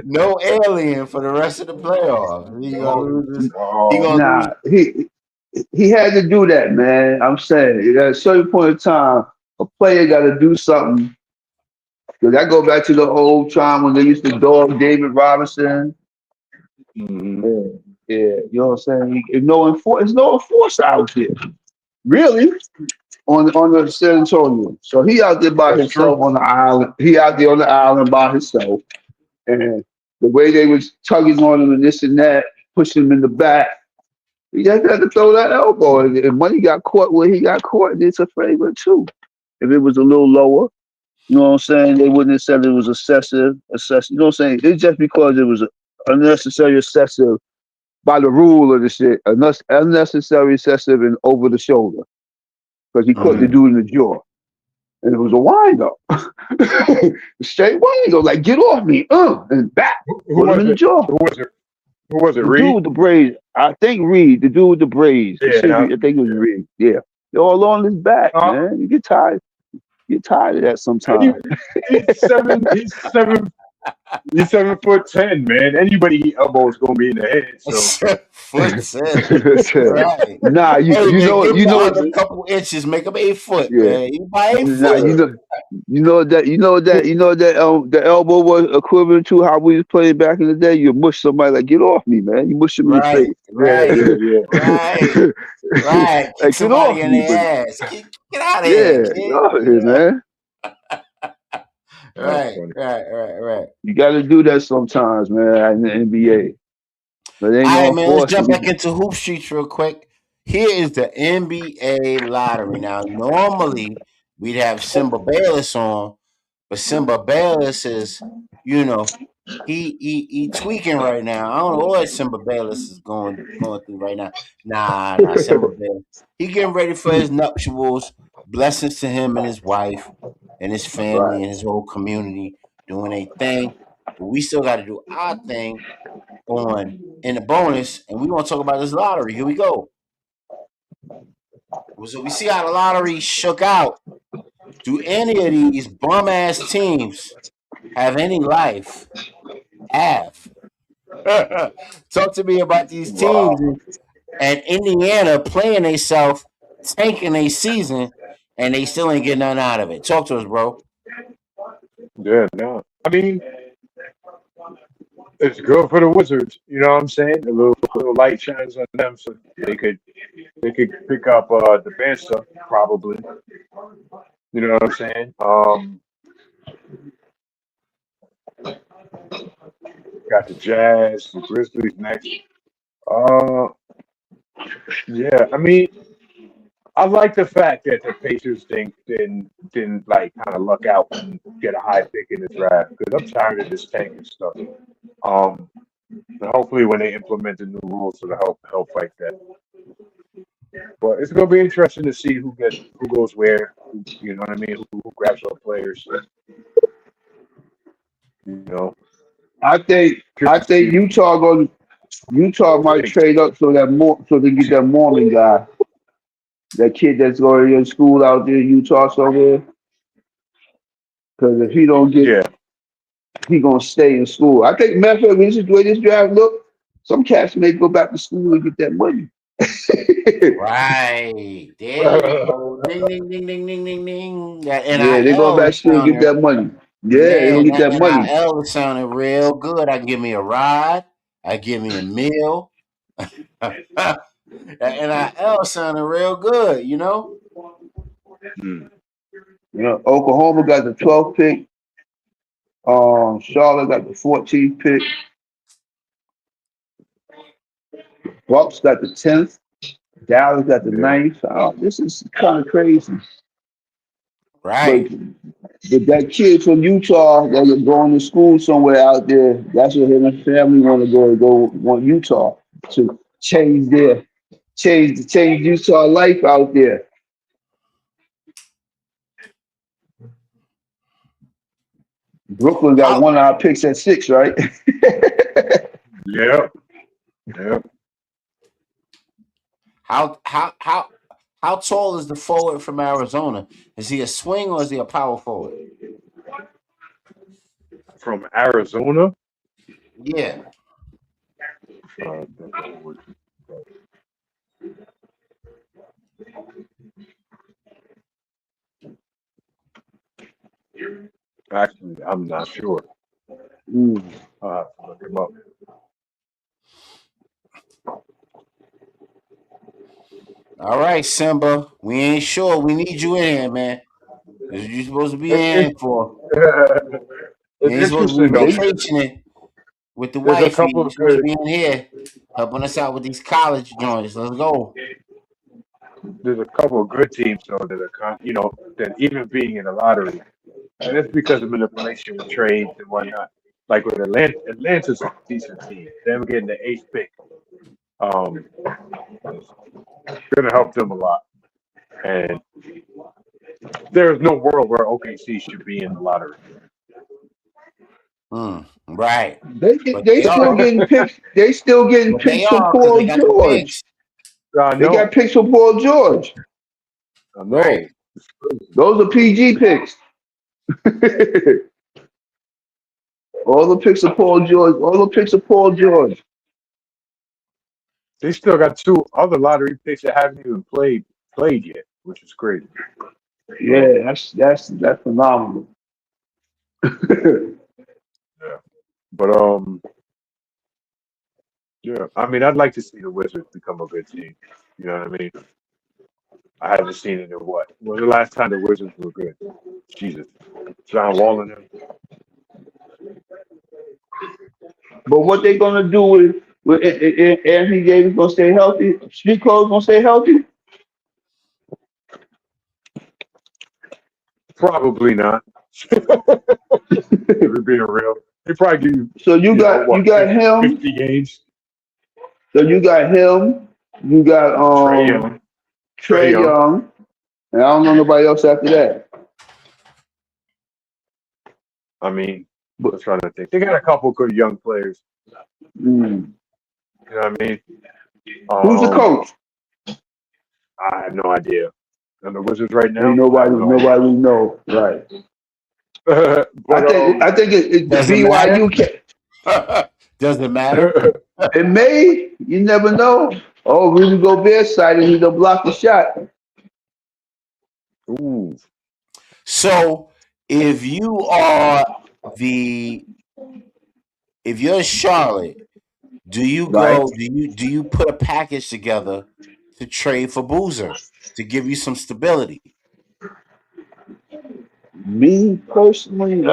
No alien for the rest of the playoffs. He gonna Oh, lose this. He no. gonna Nah, lose. he had to do that, man. I'm saying at a certain point in time, a player got to do something. Cause I go back to the old time when they used to dog David Robinson. Mhm. Yeah, yeah, you know what I'm saying. There's no enforcer out there, really, on the San Antonio. So he out there by That's true. himself on the island. He out there on the island by himself, and the way they was tugging on him and this and that, pushing him in the back. He just had to throw that elbow, and Money got caught where he got caught, and it's a favor too. If it was a little lower, you know what I'm saying, they wouldn't have said it was excessive. You know what I'm saying? It's just because it was unnecessary excessive by the rule of the shit, unnecessary excessive and over the shoulder, because he caught the Mhm. dude in the jaw, and it was a wind up, straight wind up, like get off me, and back, Who put him was in the it? jaw. Who was it? Who was it? The dude Reed? with the braids, I think Reed, the dude with the braids. It should Yeah. be, I think it was Yeah. Reed. Yeah. They're all on his back, Uh, man. You get tired. Get tired of that and he, sometimes. he's seven. He's 7'10", man. Anybody he elbows gonna be in the head. So 7'10". Right. Nah, Hey man, give him you know another couple inches, make him 8 foot, yeah. man. He by eight Nah, foot. you know that the elbow was equivalent to how we was playing back in the day. You mush somebody like get off me, man. You mush him in the Right, face. yeah, right, yeah, yeah. right, right. Kick Like get somebody off in me, but their ass. Get out of here, yeah, get kid. off here, man. That's Right, funny. right. You got to do that sometimes, man, in the NBA. But ain't All no right, man. Let's jump back enforcement. into Hoop Streets real quick. Here is the NBA lottery. Now, normally we'd have Simba Bayless on, but Simba Bayless is, you know, he tweaking right now. I don't know what Simba Bayless is going through right now. Nah, Simba Bayless. He getting ready for his nuptials. Blessings to him and his wife and his family Right. and his whole community doing a thing. But we still got to do our thing on in the bonus, and we want to talk about this lottery. Here we go. So we see how the lottery shook out. Do any of these bum ass teams have any life? Have talk to me about these teams Wow. and Indiana playing themselves, tanking a season, and they still ain't getting nothing out of it. Talk to us, bro. Yeah, no. I mean, it's good for the Wizards. You know what I'm saying? A little light shines on them, so they could pick up the bench stuff probably. You know what I'm saying? Got the Jazz, the Grizzlies next. Uh, yeah. I mean, I like the fact that the Pacers didn't like kind of luck out and get a high pick in the draft because I'm tired of this tanking stuff. Um, and hopefully when they implement the new rules, it'll help fight that. But it's gonna be interesting to see who goes where. You know what I mean? Who grabs what players? You know, I think I curious to think see Utah what might they trade up so they get that Mormon guy, that kid that's going to school out there in Utah somewhere. Because if he don't get, yeah. he gonna stay in school. I think matter of fact, this is the way this draft look. Some cats may go back to school and get that money. Right there, you go. Ding, ding, ding, ding, ding, ding, ding. That Yeah, they go NIL back to is school and get sounding, that money. Yeah, they gonna man. get That that money. NIL is sounding real good. I can give me a ride. I give me a meal. That NIL sounding real good. You know. Hmm. You know, Oklahoma got the 12th pick. Charlotte got the 14th pick. Bucks got the 10th. Dallas got the Yeah. 9th. Oh, this is kind of crazy. But, Right. but that kid from Utah that's going to school somewhere out there, that's what him and family want Utah to change Utah life out there. Brooklyn got How one of our picks at 6, right? Yeah. Yeah. how how how how tall is the forward from Arizona? Is he a swing or is he a power forward? From Arizona. Yeah. Trying to think of what- Actually, I'm not sure. Mm. I'll have to look him up. All right, Simba. We ain't sure. We need you in here, man. This is what you're supposed to be It, in it's for. You it's ain't supposed to be interesting though because vacationing with the there's a wifey. couple You're of supposed to good be in here helping us out with these college joints. Let's go. teams though that are that even being in the lottery, and it's because of manipulation with trades and whatnot. Like with Atlanta, Atlanta's a decent team. Them getting the eighth pick, um, is going to help them a lot. And there's no world where OKC should be in the lottery. Right. But They they still are. getting picks. They still getting But they picks from are because they Paul got the George. picks. I They got know, picks from Paul George. I Right. know. Those are PG picks. All the picks of Paul George. All the picks of Paul George. They still got two other lottery picks that haven't even played yet, which is crazy. Yeah, that's phenomenal. Yeah. But yeah. I mean, I'd like to see the Wizards become a good team. You know what I mean? I haven't seen it in what? When was the last time the Wizards were good? Jesus. John Wall and them. But what they gonna do with Anthony Davis gonna stay healthy? Street clothes gonna stay healthy? Probably not. If we're being real. They probably give you, So you what, got him. 50 games? So you got him. You got Trey Young. Trey Trey Young. Young, and I don't know nobody else after that. I mean, I'm But trying to think. They got a couple good young players. mm, You know what I mean? who's the Um, coach? I have no idea. And the Wizards right Ain't now, I nobody have no idea. we know. Right. But I think it's Doesn't matter. BYU. Doesn't matter. It may. You never know. Oh, Rudy Gobert side and he done block the shot. ooh, So if you are the if you're Charlotte, do you Right. go do you put a package together to trade for Boozer to give you some stability? Me personally,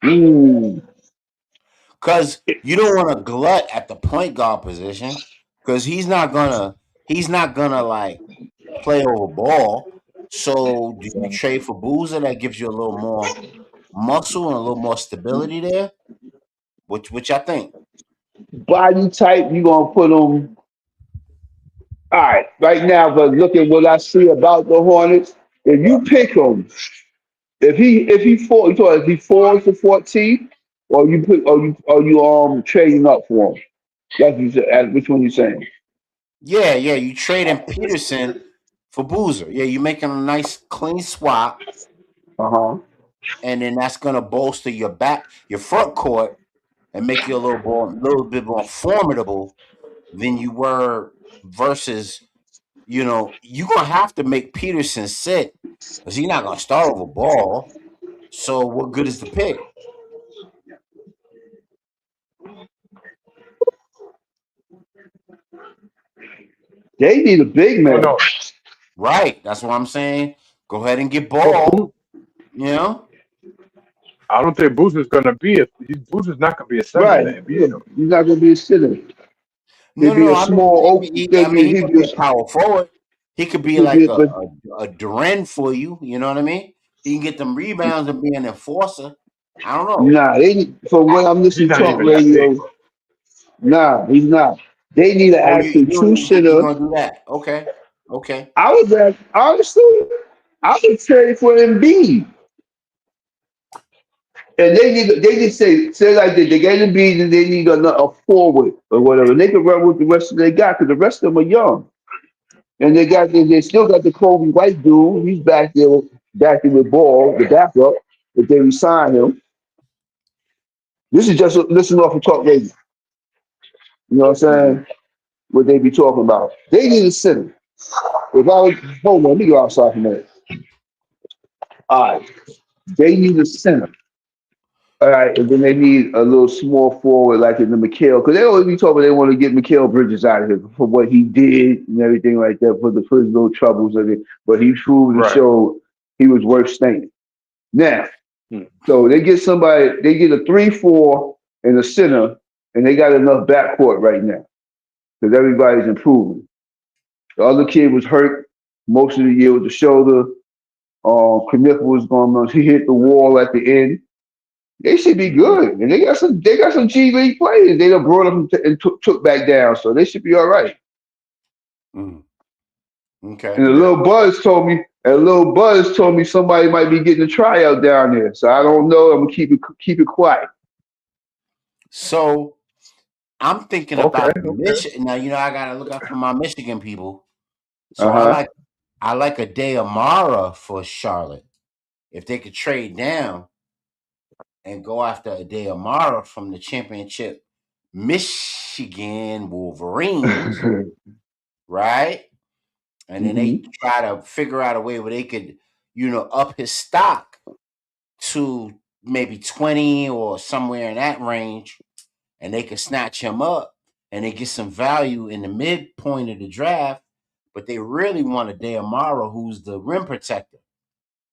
mm, Because you don't want to glut at the point guard position because he's not gonna like play over ball. So do you trade for Boozer that gives you a little more muscle and a little more stability there? Which I think. body type, you gonna put him. All right, right now, but look at what I see about the Hornets. If you pick him, if he falls to 14, or you trading up for him. That's what you said. Which one you saying? Yeah, yeah. You trade in Peterson for Boozer. Yeah, you're making a nice clean swap, Uh huh. and then that's gonna bolster your front court, and make you a little bit more formidable than you were versus. You're gonna have to make Peterson sit because he's not gonna start over ball. So what good is the pick? They need a big oh man. no, Right. That's what I'm saying. Go ahead and get but ball. You know. I don't think Boozer's gonna be Boozer's not gonna be a center in Right. the NBA though. He's not gonna be a center. No, He'll no, be no. a I mean, small. he He'll could be be. a power forward. He could be He'll like be. But a Duren for you. You know what I mean? He can get them rebounds and be an enforcer. I don't know. nah, from what I'm He's listening to not talk even that big. radio, nah, he's not. They need an Oh, actual true you're center. gonna do that? Okay, okay. I would honestly, I would trade for Embiid. And they just say like this, they get Embiid and they need a forward or whatever. They can run with the rest of they got because the rest of them are young. And they still got the Kobe White dude. He's back there with Ball, the backup, if they resign him. This is just listen off of talk radio. You know what I'm Mm-hmm. saying? What they be talking about. They need a center. If I was hold on, let me go outside for a minute. All right. They need a center. All right, and then they need a little small forward like in the McHale, because they always be talking they want to get Mikal Bridges out of here for what he did and everything like that for his little troubles of it. But he proved and Right. showed he was worth staying. Now, so they get a 3-4 in the center, and they got enough backcourt right now because everybody's improving. The other kid was hurt most of the year with the shoulder. Kniff was going. He hit the wall at the end. They should be good, and they got some G League players. They done brought them and took back down, so they should be all right. Mm. Okay. And a little buzz told me somebody might be getting a tryout down there. So I don't know. I'm gonna keep it quiet. So I'm thinking Okay. about Michigan. Now I gotta look out for my Michigan people. So Uh huh. I like a day Amara for Charlotte. If they could trade down and go after a day Amara from the championship Michigan Wolverines, right? And then they try to figure out a way where they could, up his stock to maybe 20 or somewhere in that range, and they could snatch him up and they get some value in the midpoint of the draft, but they really want a Deamara who's the rim protector.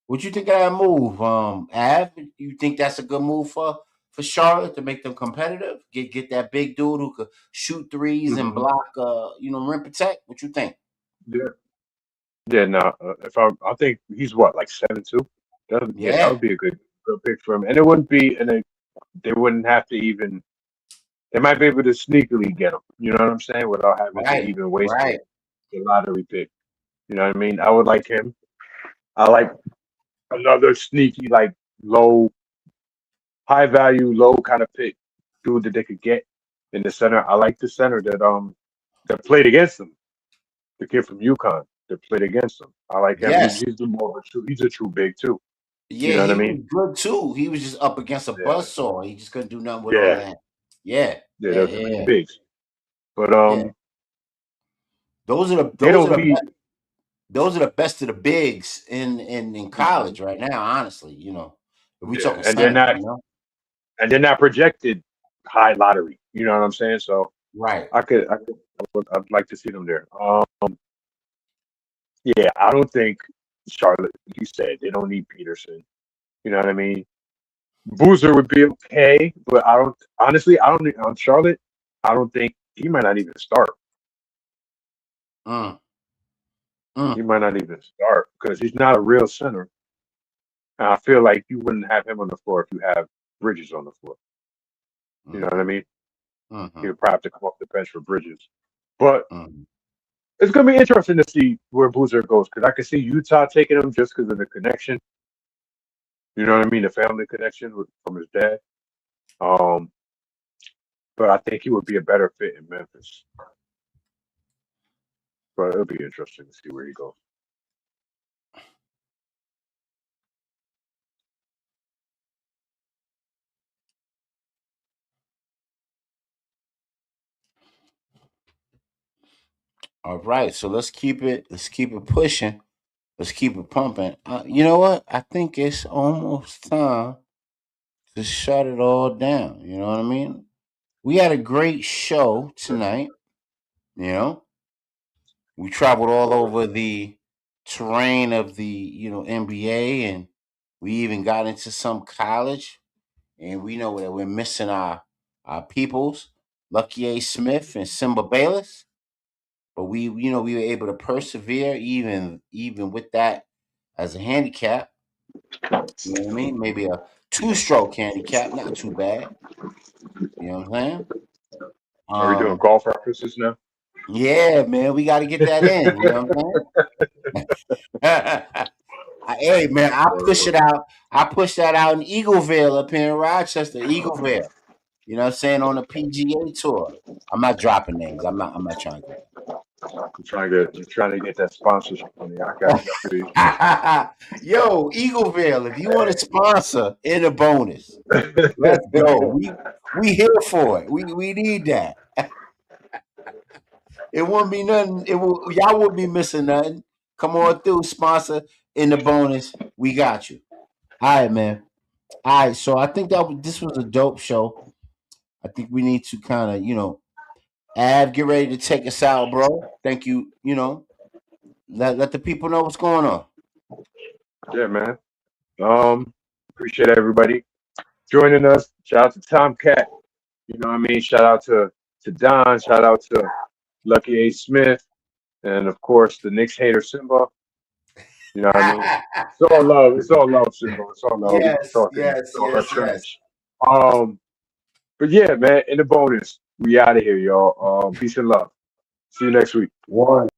What you think of that move, Av? You think that's a good move for Charlotte to make them competitive? Get that big dude who could shoot threes and Mm-hmm. block, rim protect. What you think? Yeah. Yeah. No. If I think he's what, like 7'2". That Yeah, would be a good pick for him, and it wouldn't be, they wouldn't have to even. They might be able to sneakily get him. You know what I'm saying? Without having to right, even waste right. the lottery pick. You know what I mean? I would like him. I like another sneaky, like high value, low kind of pick dude that they could get in the center. I like the center that played against them. The kid from UConn that played against them. I like him. Yes. He's a true big too. You Yeah, know what I he was mean? good too. He was just up against a Yeah. buzzsaw. He just couldn't do nothing with all Yeah. that. Yeah, Yeah, yeah, they're too many yeah, bigs. But yeah. Those are the they those are don't the need. those are the best of the bigs in college right now. Honestly, if we Yeah, talking and they're center, not projected high lottery. You know what I'm saying? So right? I'd like to see them there. Yeah, I don't think Charlotte. You said they don't need Peterson. You know what I mean? Boozer would be okay, but I don't. Honestly, I don't on Charlotte. I don't think he might not even start. Mm, He mm, might not even start because he's not a real center. And I feel like you wouldn't have him on the floor if you have Bridges on the floor. You know what I mean? mm-hmm, He would probably have to come off the bench for Bridges. But mm. it's going to be interesting to see where Boozer goes because I can see Utah taking him just because of the connection. You know what I mean? The family connection from his dad. But I think he would be a better fit in Memphis. But it'll be interesting to see where he goes. All right, so let's keep it pushing. Let's keep it pumping. You know what? I think it's almost time to shut it all down. You know what I mean? We had a great show tonight. You know, we traveled all over the terrain of the NBA, and we even got into some college. and we know that we're missing our peoples, Lucky A. Smith and Simba Bayless. But we were able to persevere even with that as a handicap. You know what I mean? Maybe a 2-stroke handicap, not too bad. You know what I'm saying? Are we doing golf references now? Yeah, man, we got to get that in. You know what I'm saying? Hey, man, I push it out. I push that out in Eagleville up here in Rochester, Eagleville. You know what I'm saying, on the PGA tour. I'm not dropping names. I'm not trying to do I'm trying to get that sponsorship money. I got enough of these. Yo, Eagleville, if you want to sponsor in a bonus, let's go. We here for it. We need that. It won't be nothing. Y'all wouldn't be missing nothing. Come on through, sponsor in the bonus. We got you. All right, man. All right, so I think this was a dope show. I think we need to kind of, Av, get ready to take us out, bro. Thank you. Let the people know what's going on. Yeah, man. Appreciate everybody joining us. Shout out to Tomcat. You know what I mean? Shout out to Don. Shout out to Lucky A. Smith. And of course the Knicks hater Simba. You know what I mean? It's all love. It's all love, Simba. It's all love. Yes. Trash. But yeah, man, in the bonus, we out of here, y'all. Peace and love. See you next week. One.